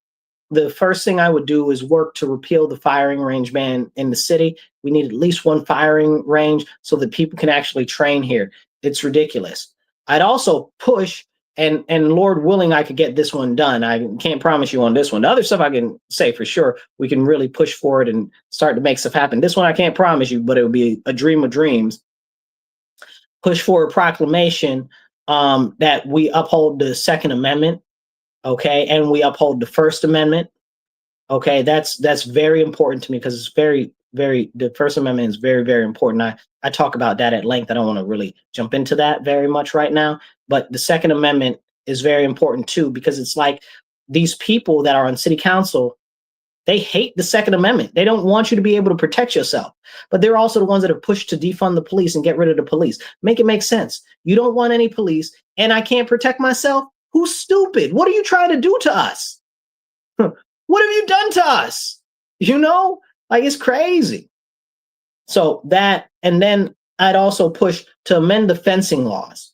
the first thing I would do is work to repeal the firing range ban in the city. We need at least one firing range so that people can actually train here. It's ridiculous. I'd also push, and Lord willing, I could get this one done. I can't promise you on this one. The other stuff I can say for sure, we can really push for it and start to make stuff happen. This one I can't promise you, but it would be a dream of dreams. Push for a proclamation that we uphold the Second Amendment, okay, and we uphold the First Amendment. Okay, that's very important to me, because it's the First Amendment is very, very important. I talk about that at length. I don't want to really jump into that very much right now, but the Second Amendment is very important too, because it's like these people that are on city council, they hate the Second Amendment. They don't want you to be able to protect yourself, but they're also the ones that have pushed to defund the police and get rid of the police. Make it make sense. You don't want any police, and I can't protect myself? Who's stupid? What are you trying to do to us? What have you done to us? Like, it's crazy. So that, and then I'd also push to amend the fencing laws.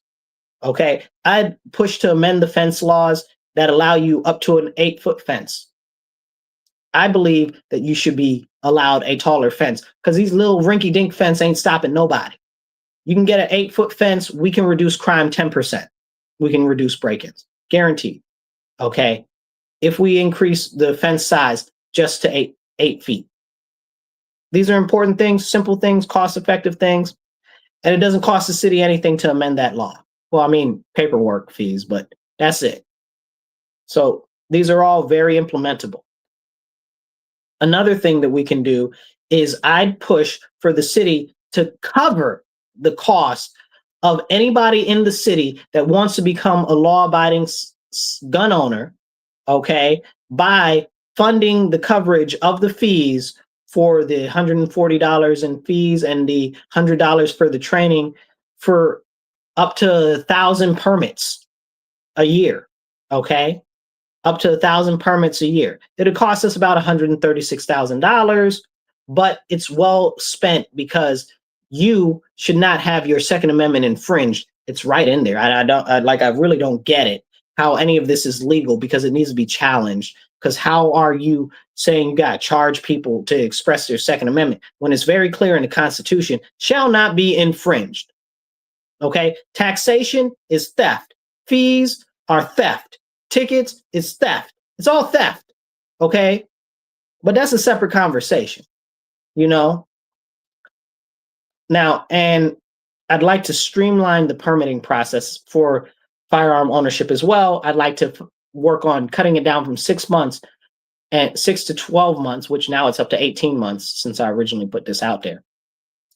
Okay. I'd push to amend the fence laws that allow you up to an 8-foot fence. I believe that you should be allowed a taller fence, because these little rinky dink fence ain't stopping nobody. You can get an 8-foot fence. We can reduce crime 10%. We can reduce break-ins, guaranteed. Okay. If we increase the fence size just to 8 feet. These are important things, simple things, cost-effective things, and it doesn't cost the city anything to amend that law. Well, I mean, paperwork fees, but that's it. So these are all very implementable. Another thing that we can do is I'd push for the city to cover the cost of anybody in the city that wants to become a law-abiding gun owner, okay, by funding the coverage of the fees for the $140 in fees and the $100 for the training for up to 1,000 permits a year, okay? Up to 1,000 permits a year. It'll cost us about $136,000, but it's well spent, because you should not have your Second Amendment infringed. It's right in there. I really don't get it, how any of this is legal, because it needs to be challenged. Because how are you saying you got to charge people to express their Second Amendment when it's very clear in the Constitution, shall not be infringed? Okay, taxation is theft. Fees are theft. Tickets is theft. It's all theft. Okay, but that's a separate conversation, Now, and I'd like to streamline the permitting process for firearm ownership as well. I'd like to work on cutting it down from 6 months and 6 to 12 months, which now it's up to 18 months since I originally put this out there.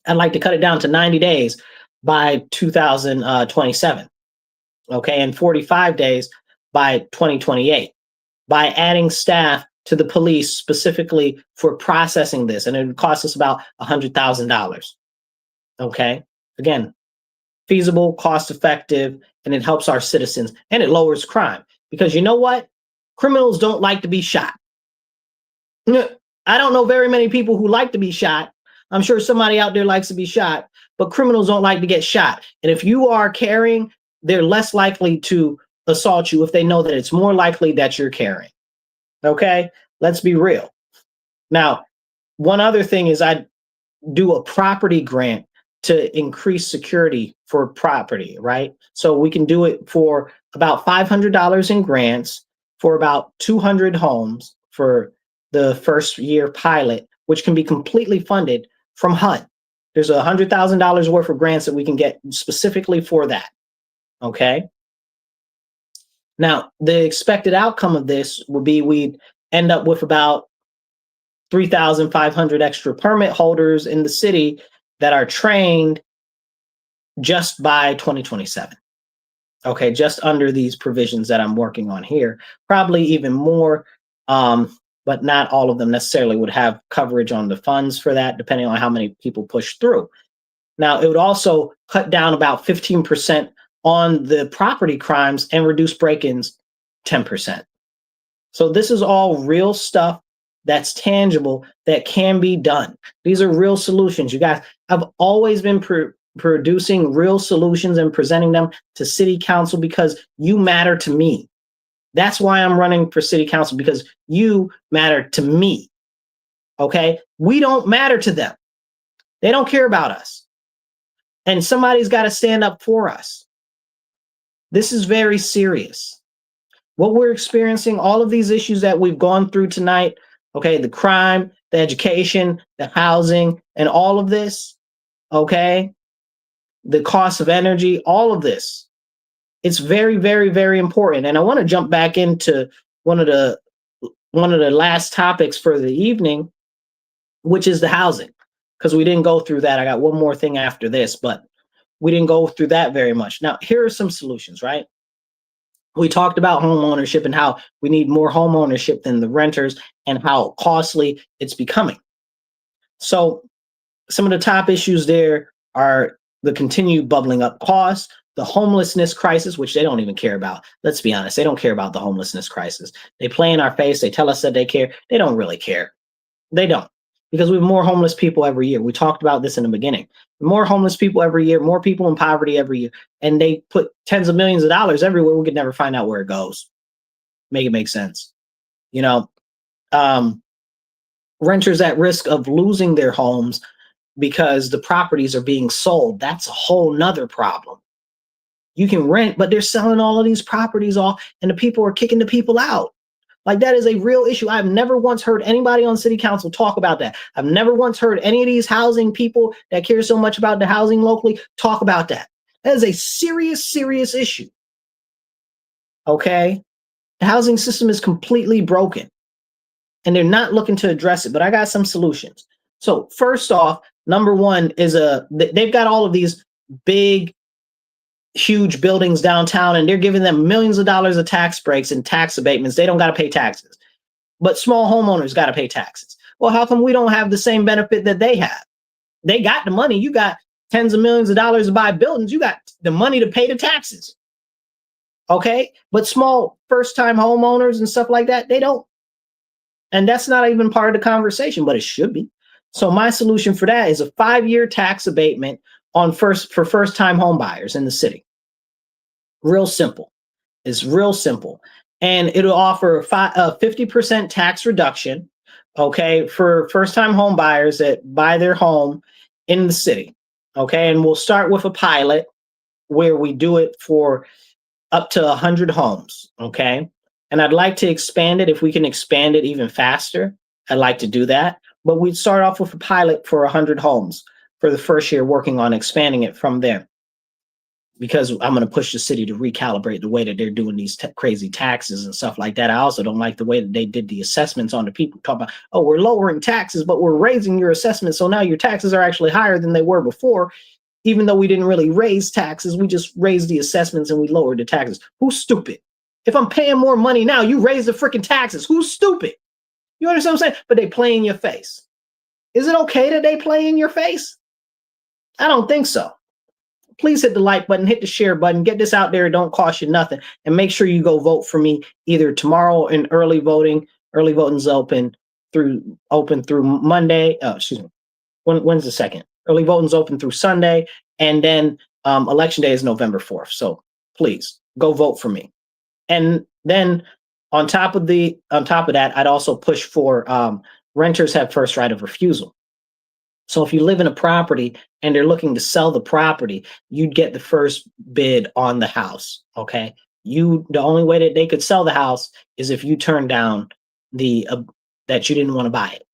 I'd like to cut it down to 90 days by 2027. Okay, and 45 days by 2028, by adding staff to the police specifically for processing this. And it would cost us about $100,000. Okay, again, feasible, cost effective, and it helps our citizens, and it lowers crime, because you know what? Criminals don't like to be shot. I don't know very many people who like to be shot. I'm sure somebody out there likes to be shot, but criminals don't like to get shot. And if you are carrying, they're less likely to assault you if they know that it's more likely that you're carrying. Okay? Let's be real. Now, one other thing is I do a property grant to increase security for property, right? So we can do it for about $500 in grants for about 200 homes for the first year pilot, which can be completely funded from HUD. There's $100,000 worth of grants that we can get specifically for that. Okay. Now, the expected outcome of this would be we'd end up with about 3,500 extra permit holders in the city that are trained just by 2027. Okay, just under these provisions that I'm working on here, probably even more, but not all of them necessarily would have coverage on the funds for that, depending on how many people push through. Now, it would also cut down about 15% on the property crimes and reduce break-ins 10%. So this is all real stuff that's tangible that can be done. These are real solutions. You guys, I've always been producing real solutions and presenting them to city council because you matter to me. That's why I'm running for city council, because you matter to me. Okay? We don't matter to them. They don't care about us. And somebody's got to stand up for us. This is very serious. What we're experiencing, all of these issues that we've gone through tonight, okay, the crime, the education, the housing, and all of this, okay, the cost of energy, all of this, it's very, very, very important. And I want to jump back into one of the last topics for the evening, which is the housing, because we didn't go through that. I got one more thing after this, but we didn't go through that very much. Now, here are some solutions, right? We talked about home ownership and how we need more home ownership than the renters and how costly it's becoming. So some of the top issues there are the continued bubbling up costs, the homelessness crisis, which they don't even care about. Let's be honest. They don't care about the homelessness crisis. They play in our face. They tell us that they care. They don't really care. They don't, because we have more homeless people every year. We talked about this in the beginning. More homeless people every year, more people in poverty every year. And they put tens of millions of dollars everywhere. We could never find out where it goes. Make it make sense. You know, renters at risk of losing their homes because the properties are being sold. That's a whole nother problem. You can rent, but they're selling all of these properties off and the people are kicking the people out. Like, that is a real issue. I've never once heard anybody on city council talk about that. I've never once heard any of these housing people that care so much about the housing locally talk about that. That is a serious, serious issue. Okay? The housing system is completely broken and they're not looking to address it, but I got some solutions. So first off, number one is they've got all of these big, huge buildings downtown and they're giving them millions of dollars of tax breaks and tax abatements. They don't got to pay taxes, but small homeowners got to pay taxes. Well, how come we don't have the same benefit that they have? They got the money. You got tens of millions of dollars to buy buildings. You got the money to pay the taxes. Okay. But small first-time homeowners and stuff like that, they don't. And that's not even part of the conversation, but it should be. So my solution for that is a 5-year tax abatement for first-time home buyers in the city. Real simple. It's real simple. And it'll offer a 50% tax reduction, okay, for first-time home buyers that buy their home in the city. Okay, and we'll start with a pilot where we do it for up to 100 homes, okay? And I'd like to expand it. If we can expand it even faster, I'd like to do that. But we'd start off with a pilot for 100 homes for the first year, working on expanding it from there. Because I'm going to push the city to recalibrate the way that they're doing these crazy taxes and stuff like that. I also don't like the way that they did the assessments on the people. Talking about, oh, we're lowering taxes, but we're raising your assessment. So now your taxes are actually higher than they were before. Even though we didn't really raise taxes, we just raised the assessments and we lowered the taxes. Who's stupid? If I'm paying more money now, you raise the freaking taxes. Who's stupid? You understand what I'm saying? But they play in your face. Is it okay that they play in your face? I don't think so. Please hit the like button, hit the share button, get this out there. It don't cost you nothing. And make sure you go vote for me either tomorrow in early voting. Early voting's open through open through Monday. Excuse me. When's the second? Early voting's open through Sunday, and then election day is November 4th. So please go vote for me. And then on top of that, I'd also push for renters have first right of refusal. So if you live in a property and they're looking to sell the property, you'd get the first bid on the house. Okay. The only way that they could sell the house is if you turn down the that you didn't want to buy it.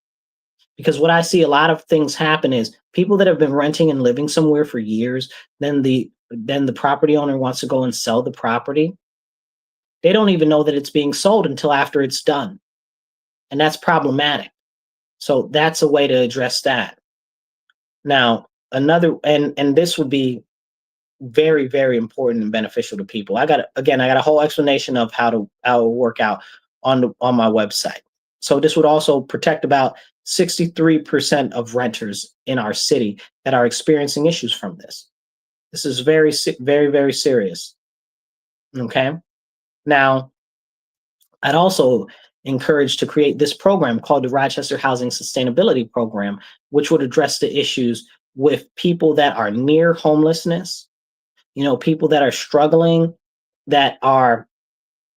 Because what I see a lot of things happen is people that have been renting and living somewhere for years, then the property owner wants to go and sell the property. They don't even know that it's being sold until after it's done. And that's problematic. So that's a way to address that. Now, another and this would be very, very important and beneficial to people. I got a whole explanation of how it will work out on my website. So this would also protect about 63% of renters in our city that are experiencing issues from this. This is very, very, very serious. Okay. Now, I'd also encourage to create this program called the Rochester Housing Sustainability Program, which would address the issues with people that are near homelessness, people that are struggling, that are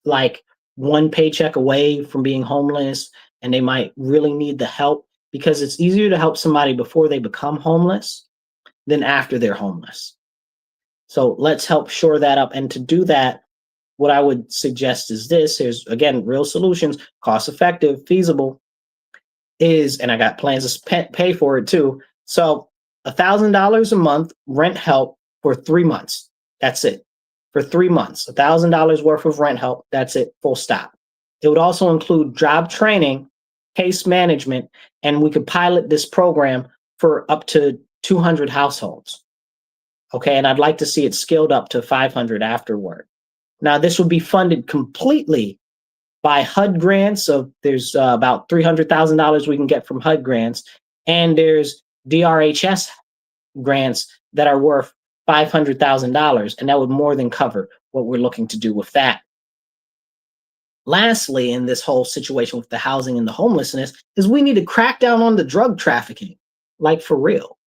like one paycheck away from being homeless, and they might really need the help, because it's easier to help somebody before they become homeless than after they're homeless. So let's help shore that up. And to do that, what I would suggest is this. Here's, again, real solutions, cost effective, feasible, and I got plans to pay for it too. So $1,000 a month rent help for 3 months. That's it. For 3 months, $1,000 worth of rent help. That's it. Full stop. It would also include job training, case management, and we could pilot this program for up to 200 households. Okay. And I'd like to see it scaled up to 500 afterward. Now, this would be funded completely by HUD grants. So there's about $300,000 we can get from HUD grants, and there's DRHS grants that are worth $500,000, and that would more than cover what we're looking to do with that. Lastly, in this whole situation with the housing and the homelessness, is we need to crack down on the drug trafficking, like for real.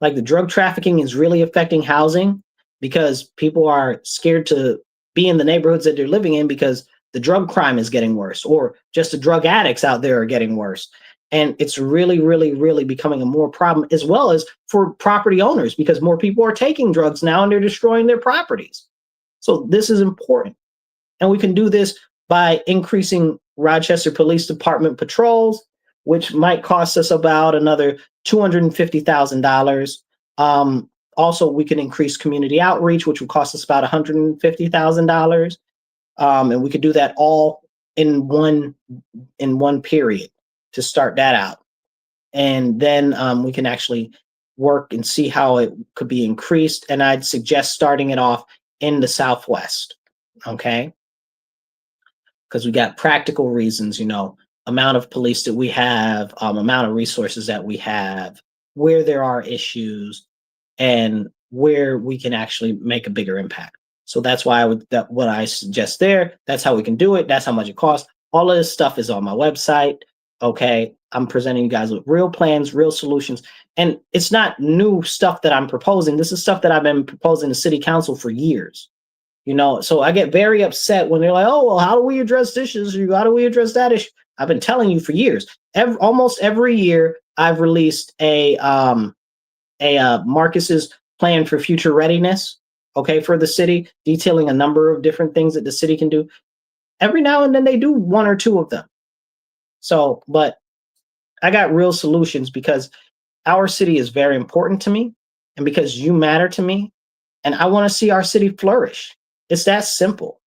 Like the drug trafficking is really affecting housing because people are scared to be in the neighborhoods that they're living in because the drug crime is getting worse, or just the drug addicts out there are getting worse. And it's really, really, really becoming a more problem, as well as for property owners, because more people are taking drugs now and they're destroying their properties. So this is important. And we can do this by increasing Rochester Police Department patrols, which might cost us about another $250,000. Also, we can increase community outreach, which would cost us about $150,000. And we could do that all in one period to start that out. And then we can actually work and see how it could be increased. And I'd suggest starting it off in the Southwest. Okay. Because we got practical reasons, amount of police that we have, amount of resources that we have, where there are issues, and where we can actually make a bigger impact. So that's why what I suggest there. That's how we can do it. That's how much it costs. All of this stuff is on my website. Okay. I'm presenting you guys with real plans, real solutions. And it's not new stuff that I'm proposing. This is stuff that I've been proposing to city council for years. So I get very upset when they're like, oh, well, how do we address this issue? How do we address that issue? I've been telling you for years. Almost every year I've released a Marcus's plan for future readiness, okay, for the city, detailing a number of different things that the city can do. Every now and then they do one or two of them. So, but I got real solutions because our city is very important to me, and because you matter to me, and I want to see our city flourish. It's that simple.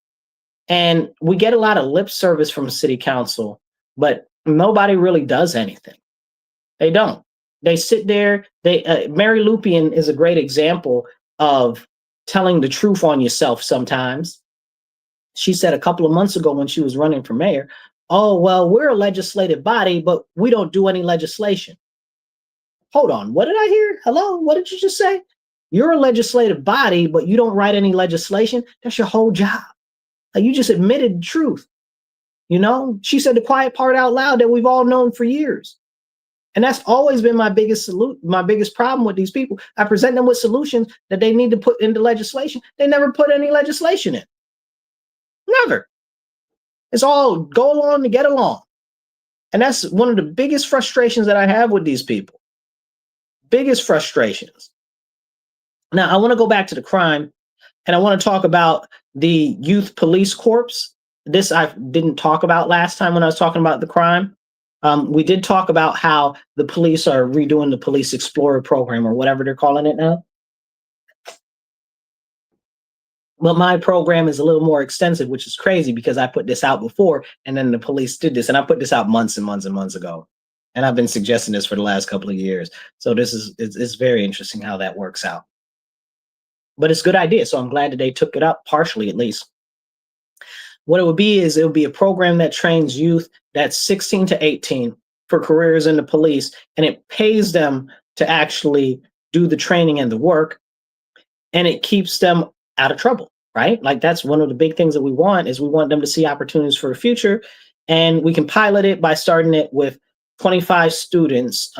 And we get a lot of lip service from city council, but nobody really does anything. They don't. They sit there. Mary Lupian is a great example of telling the truth on yourself sometimes. She said a couple of months ago when she was running for mayor, oh, well, we're a legislative body, but we don't do any legislation. Hold on. What did I hear? Hello? What did you just say? You're a legislative body, but you don't write any legislation. That's your whole job. Like, you just admitted the truth. She said the quiet part out loud that we've all known for years. And that's always been my biggest problem with these people. I present them with solutions that they need to put into legislation. They never put any legislation in. Never. It's all go along to get along. And that's one of the biggest frustrations that I have with these people. Biggest frustrations. Now, I want to go back to the crime, and I want to talk about the youth police corps. This I didn't talk about last time when I was talking about the crime. We did talk about how the police are redoing the Police Explorer program, or whatever they're calling it now. But my program is a little more extensive, which is crazy because I put this out before, and then the police did this, and I put this out months and months and months ago. And I've been suggesting this for the last couple of years. So it's very interesting how that works out. But it's a good idea. So I'm glad that they took it up, partially at least. What it would be is it would be a program that trains youth that's 16 to 18 for careers in the police, and it pays them to actually do the training and the work, and it keeps them out of trouble, right? Like that's one of the big things that we want is we want them to see opportunities for the future, and we can pilot it by starting it with 25 students.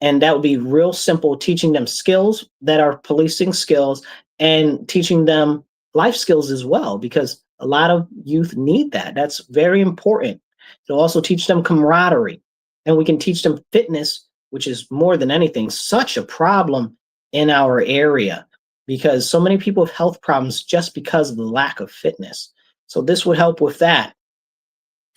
And that would be real simple, teaching them skills that are policing skills and teaching them life skills as well, because a lot of youth need that. That's very important. It'll also teach them camaraderie, and we can teach them fitness, which is more than anything such a problem in our area, because so many people have health problems just because of the lack of fitness. So this would help with that.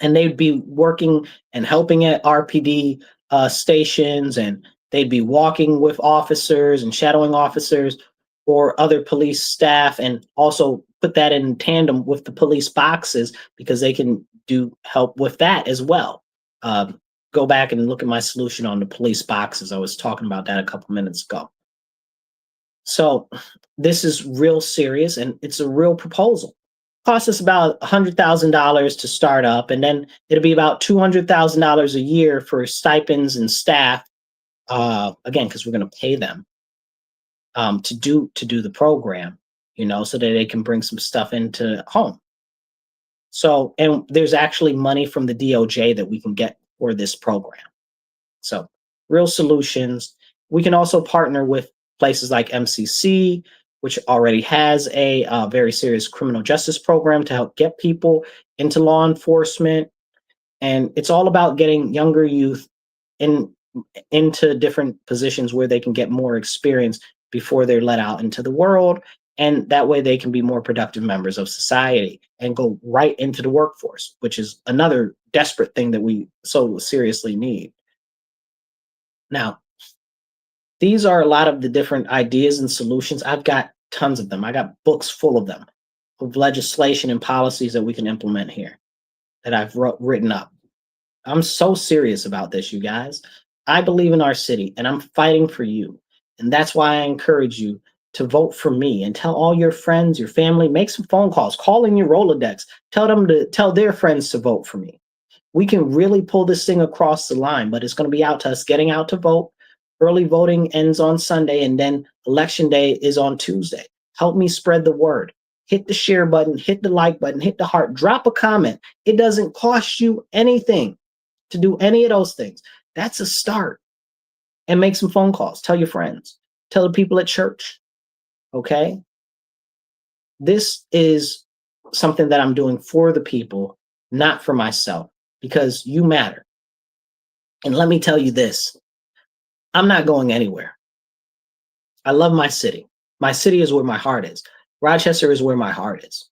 And they'd be working and helping at RPD stations, and they'd be walking with officers and shadowing officers or other police staff, and also put that in tandem with the police boxes because they can do help with that as well. Go back and look at my solution on the police boxes. I was talking about that a couple minutes ago. So this is real serious, and it's a real proposal. Costs us about $100,000 to start up, and then it'll be about $200,000 a year for stipends and staff. Again, because we're going to pay them to do the program, so that they can bring some stuff into home. So, and there's actually money from the DOJ that we can get for this program. So, real solutions. We can also partner with places like MCC, which already has a very serious criminal justice program to help get people into law enforcement. And it's all about getting younger youth into different positions where they can get more experience before they're let out into the world. And that way they can be more productive members of society and go right into the workforce, which is another desperate thing that we so seriously need. Now, these are a lot of the different ideas and solutions. I've got tons of them. I got books full of them, of legislation and policies that we can implement here that I've written up. I'm so serious about this, you guys. I believe in our city, and I'm fighting for you. And that's why I encourage you to vote for me, and tell all your friends, your family, make some phone calls, call in your Rolodex, tell them to tell their friends to vote for me. We can really pull this thing across the line, but it's going to be out to us getting out to vote. Early voting ends on Sunday, and then election day is on Tuesday. Help me spread the word. Hit the share button, hit the like button, hit the heart, drop a comment. It doesn't cost you anything to do any of those things. That's a start. And make some phone calls. Tell your friends. Tell the people at church. Okay? This is something that I'm doing for the people, not for myself, because you matter. And let me tell you this. I'm not going anywhere. I love my city. My city is where my heart is. Rochester is where my heart is.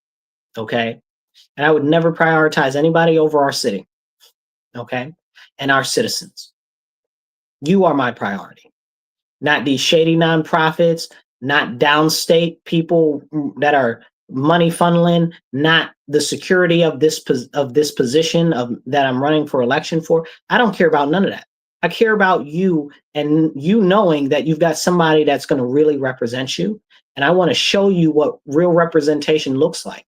Okay? And I would never prioritize anybody over our city. Okay? And our citizens. You are my priority. Not these shady nonprofits, not downstate people that are money funneling, not the security of this position that I'm running for election for. I don't care about none of that. I care about you, and you knowing that you've got somebody that's going to really represent you. And I want to show you what real representation looks like.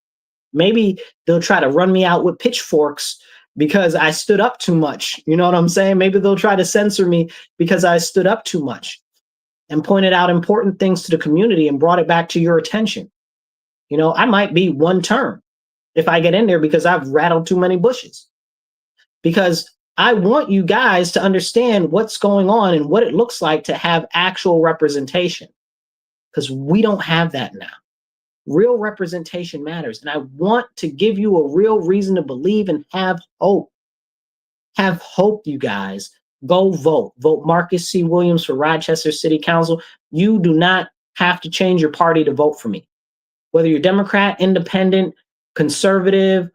Maybe they'll try to run me out with pitchforks because I stood up too much. You know what I'm saying? Maybe they'll try to censor me because I stood up too much and pointed out important things to the community and brought it back to your attention. I might be one term. if I get in there because I've rattled too many bushes. Because I want you guys to understand what's going on and what it looks like to have actual representation. Because we don't have that now. Real representation matters. And I want to give you a real reason to believe and have hope. Have hope, you guys. Go vote. Vote Marcus C. Williams for Rochester City Council. You do not have to change your party to vote for me. Whether you're Democrat, Independent, Conservative,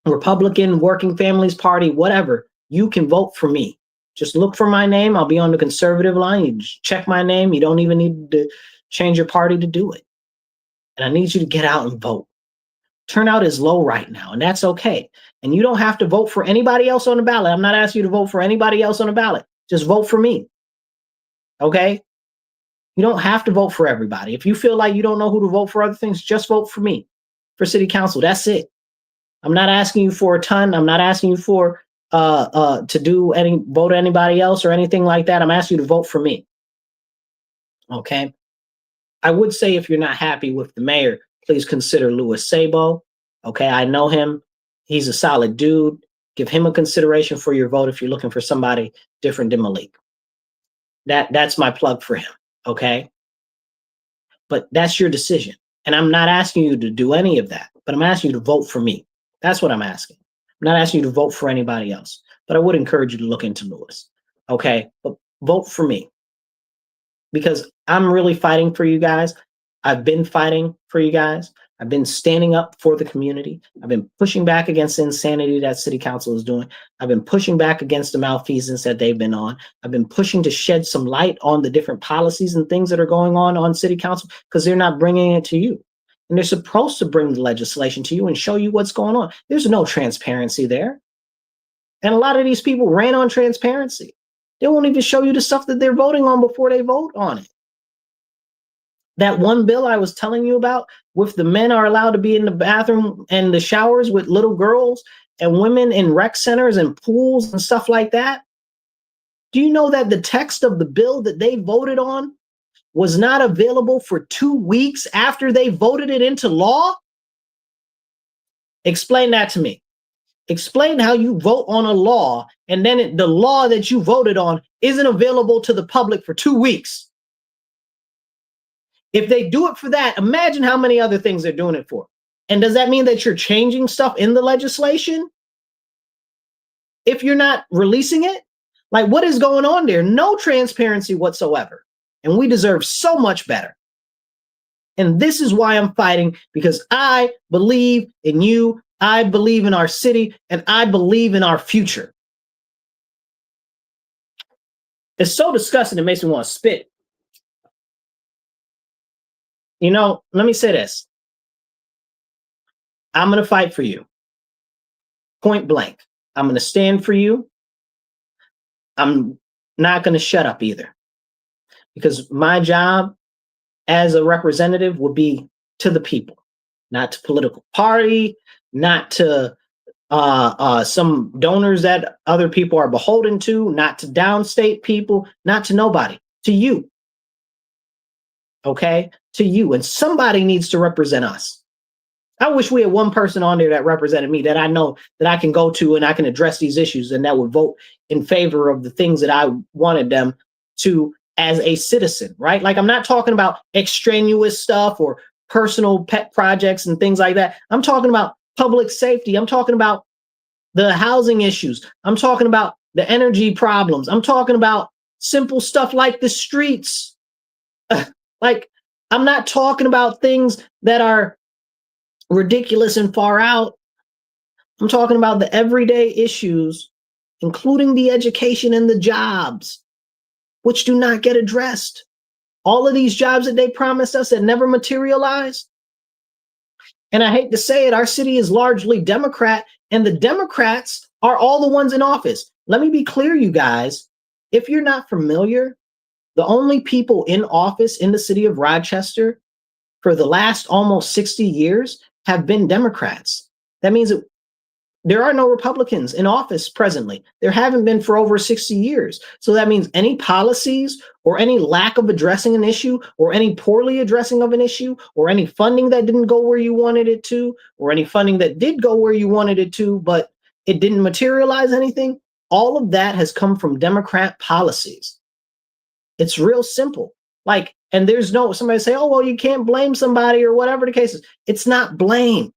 Republican, Working Families Party, whatever, you can vote for me. Just look for my name. I'll be on the conservative line. You just check my name. You don't even need to change your party to do it. And I need you to get out and vote. Turnout is low right now, and that's okay. And you don't have to vote for anybody else on the ballot. I'm not asking you to vote for anybody else on the ballot. Just vote for me. Okay? You don't have to vote for everybody. If you feel like you don't know who to vote for other things, just vote for me for city council. That's it. I'm not asking you for a ton. I'm not asking you for to do any vote anybody else or anything like that. I'm asking you to vote for me. Okay? I would say if you're not happy with the mayor, please consider Louis Sabo. Okay, I know him. He's a solid dude. Give him a consideration for your vote if you're looking for somebody different than Malik. That's my plug for him. Okay, but that's your decision. And I'm not asking you to do any of that, but I'm asking you to vote for me. That's what I'm asking. I'm not asking you to vote for anybody else, but I would encourage you to look into Louis. Okay, but vote for me because I'm really fighting for you guys. I've been fighting for you guys. I've been standing up for the community. I've been pushing back against the insanity that city council is doing. I've been pushing back against the malfeasance that they've been on. I've been pushing to shed some light on the different policies and things that are going on city council because they're not bringing it to you. And they're supposed to bring the legislation to you and show you what's going on. There's no transparency there. And a lot of these people ran on transparency. They won't even show you the stuff that they're voting on before they vote on it. That one bill I was telling you about, with the men are allowed to be in the bathroom and the showers with little girls and women in rec centers and pools and stuff like that. Do you know that the text of the bill that they voted on was not available for 2 weeks after they voted it into law? Explain that to me. Explain how you vote on a law and then the law that you voted on isn't available to the public for 2 weeks. If they do it for that, imagine how many other things they're doing it for. And does that mean that you're changing stuff in the legislation if you're not releasing it? Like, what is going on there? No transparency whatsoever. And we deserve so much better. And this is why I'm fighting, because I believe in you, I believe in our city, and I believe in our future. It's so disgusting, it makes me want to spit. You know, let me say this. I'm going to fight for you. Point blank. I'm going to stand for you. I'm not going to shut up either. Because my job as a representative would be to the people, not to political party, not to some donors that other people are beholden to, not to downstate people, not to nobody, to you. Okay? To you. And somebody needs to represent us. I wish we had one person on there that represented me, that I know that I can go to and I can address these issues and that would vote in favor of the things that I wanted them to as a citizen, right? Like, I'm not talking about extraneous stuff or personal pet projects and things like that. I'm talking about public safety. I'm talking about the housing issues. I'm talking about the energy problems. I'm talking about simple stuff like the streets. Like, I'm not talking about things that are ridiculous and far out. I'm talking about the everyday issues, including the education and the jobs, which do not get addressed. All of these jobs that they promised us that never materialized. And I hate to say it, our city is largely Democrat, and the Democrats are all the ones in office. Let me be clear, you guys. If you're not familiar, the only people in office in the city of Rochester for the last almost 60 years have been Democrats. That means that There are no Republicans in office presently. There haven't been for over 60 years. So that means any policies or any lack of addressing an issue or any poorly addressing of an issue or any funding that didn't go where you wanted it to or any funding that did go where you wanted it to, but it didn't materialize anything, all of that has come from Democrat policies. It's real simple. Like, and there's no, somebody say, oh, well, you can't blame somebody or whatever the case is. It's not blame.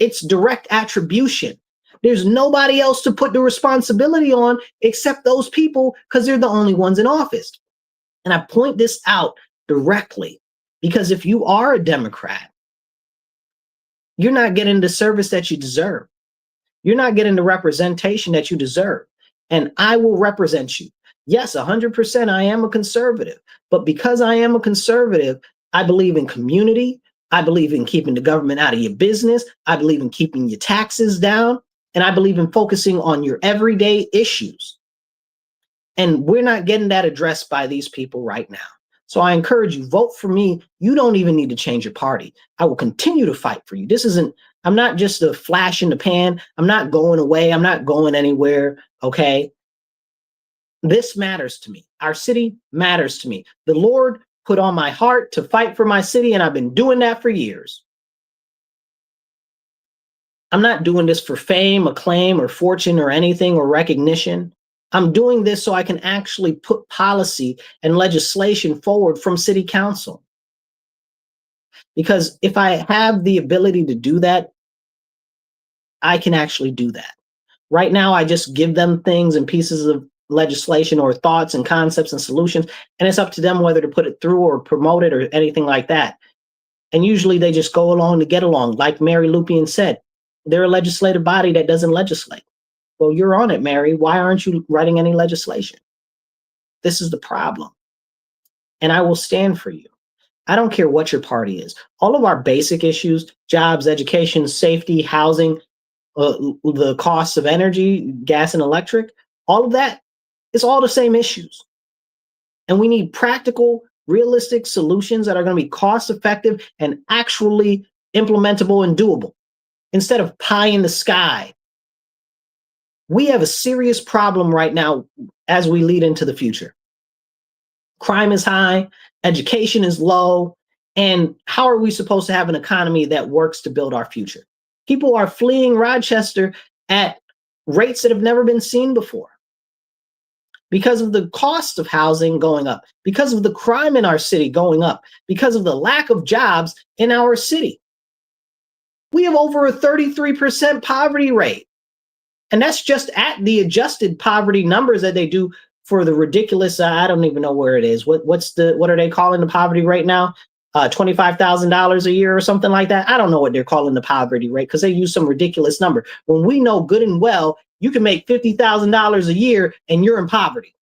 It's direct attribution. There's nobody else to put the responsibility on except those people because they're the only ones in office. And I point this out directly because if you are a Democrat, you're not getting the service that you deserve. You're not getting the representation that you deserve. And I will represent you. Yes, 100% I am a conservative. But because I am a conservative, I believe in community. I believe in keeping the government out of your business. I believe in keeping your taxes down. And I believe in focusing on your everyday issues. And we're not getting that addressed by these people right now. So I encourage you, vote for me. You don't even need to change your party. I will continue to fight for you. I'm not just a flash in the pan. I'm not going away. I'm not going anywhere. Okay. This matters to me. Our city matters to me. The Lord put on my heart to fight for my city, and I've been doing that for years. I'm not doing this for fame, acclaim, or fortune, or anything, or recognition. I'm doing this so I can actually put policy and legislation forward from city council. Because if I have the ability to do that, I can actually do that. Right now, I just give them things and pieces of legislation or thoughts and concepts and solutions, and it's up to them whether to put it through or promote it or anything like that. And usually they just go along to get along. Like Mary Lupian said, they're a legislative body that doesn't legislate. Well, you're on it, Mary. Why aren't you writing any legislation? This is the problem. And I will stand for you. I don't care what your party is. All of our basic issues, jobs, education, safety, housing, the costs of energy, gas and electric, all of that, it's all the same issues. And we need practical, realistic solutions that are going to be cost effective and actually implementable and doable instead of pie in the sky. We have a serious problem right now as we lead into the future. Crime is high, education is low, and how are we supposed to have an economy that works to build our future? People are fleeing Rochester at rates that have never been seen before because of the cost of housing going up, because of the crime in our city going up, because of the lack of jobs in our city. We have over a 33% poverty rate. And that's just at the adjusted poverty numbers that they do for the ridiculous, I don't even know where it is. What are they calling the poverty rate now? $25,000 a year or something like that. I don't know what they're calling the poverty rate because they use some ridiculous number. When we know good and well, you can make $50,000 a year and you're in poverty.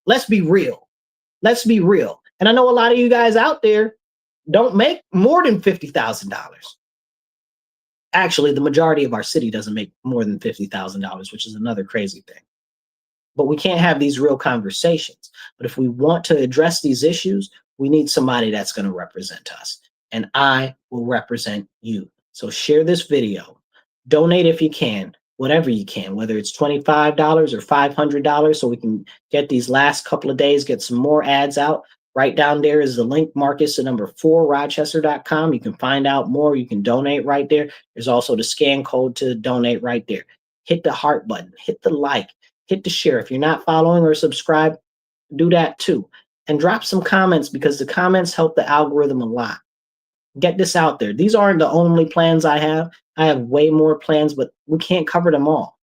Let's be real. Let's be real. And I know a lot of you guys out there don't make more than $50,000. Actually, the majority of our city doesn't make more than $50,000, which is another crazy thing. But we can't have these real conversations. But if we want to address these issues, we need somebody that's going to represent us. And I will represent you. So share this video. Donate if you can, whatever you can, whether it's $25 or $500, so we can get these last couple of days, get some more ads out. Right down there is the link, Marcus, the number 4, Rochester.com. You can find out more. You can donate right there. There's also the scan code to donate right there. Hit the heart button, hit the like, hit the share. If you're not following or subscribed, do that too. And drop some comments because the comments help the algorithm a lot. Get this out there. These aren't the only plans I have. I have way more plans, but we can't cover them all.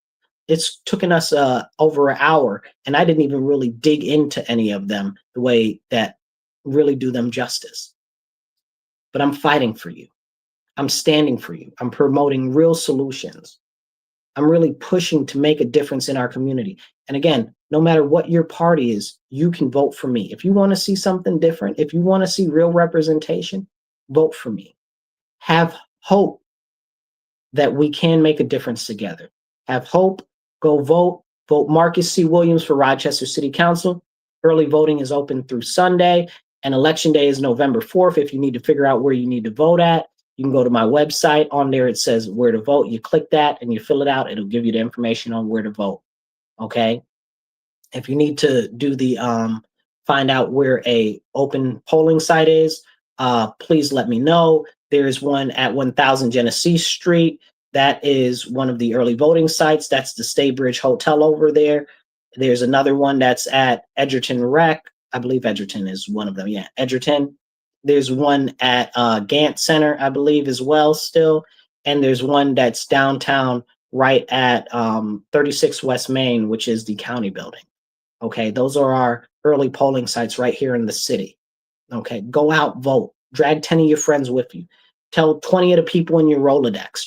It's taken us over an hour, and I didn't even really dig into any of them the way that really do them justice. But I'm fighting for you. I'm standing for you. I'm promoting real solutions. I'm really pushing to make a difference in our community. And again, no matter what your party is, you can vote for me. If you want to see something different, if you want to see real representation, vote for me. Have hope that we can make a difference together. Have hope. Go vote. Vote Marcus C. Williams for Rochester City Council. Early voting is open through Sunday, and Election Day is November 4th if you need to figure out where you need to vote at. You can go to my website. On there, it says where to vote. You click that and you fill it out. It'll give you the information on where to vote. Okay. If you need to do the find out where a open polling site is, please let me know. There's one at 1000 Genesee Street. That is one of the early voting sites. That's the Staybridge Hotel over there. There's another one that's at Edgerton Rec. I believe Edgerton is one of them. Yeah, Edgerton. There's one at Gant Center, I believe, as well still. And there's one that's downtown right at 36 West Main, which is the county building. Okay, those are our early polling sites right here in the city. Okay, go out, vote. Drag 10 of your friends with you. Tell 20 of the people in your Rolodex,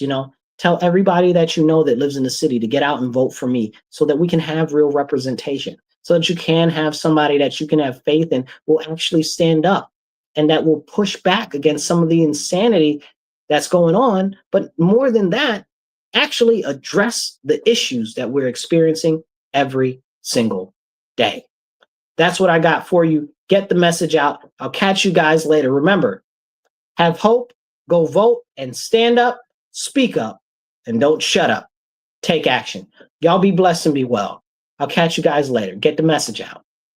tell everybody that you know that lives in the city to get out and vote for me so that we can have real representation, so that you can have somebody that you can have faith in will actually stand up and that will push back against some of the insanity that's going on. But more than that, actually address the issues that we're experiencing every single day. That's what I got for you. Get the message out. I'll catch you guys later. Remember, have hope, go vote, and stand up, speak up, and don't shut up. Take action. Y'all be blessed and be well. I'll catch you guys later. Get the message out.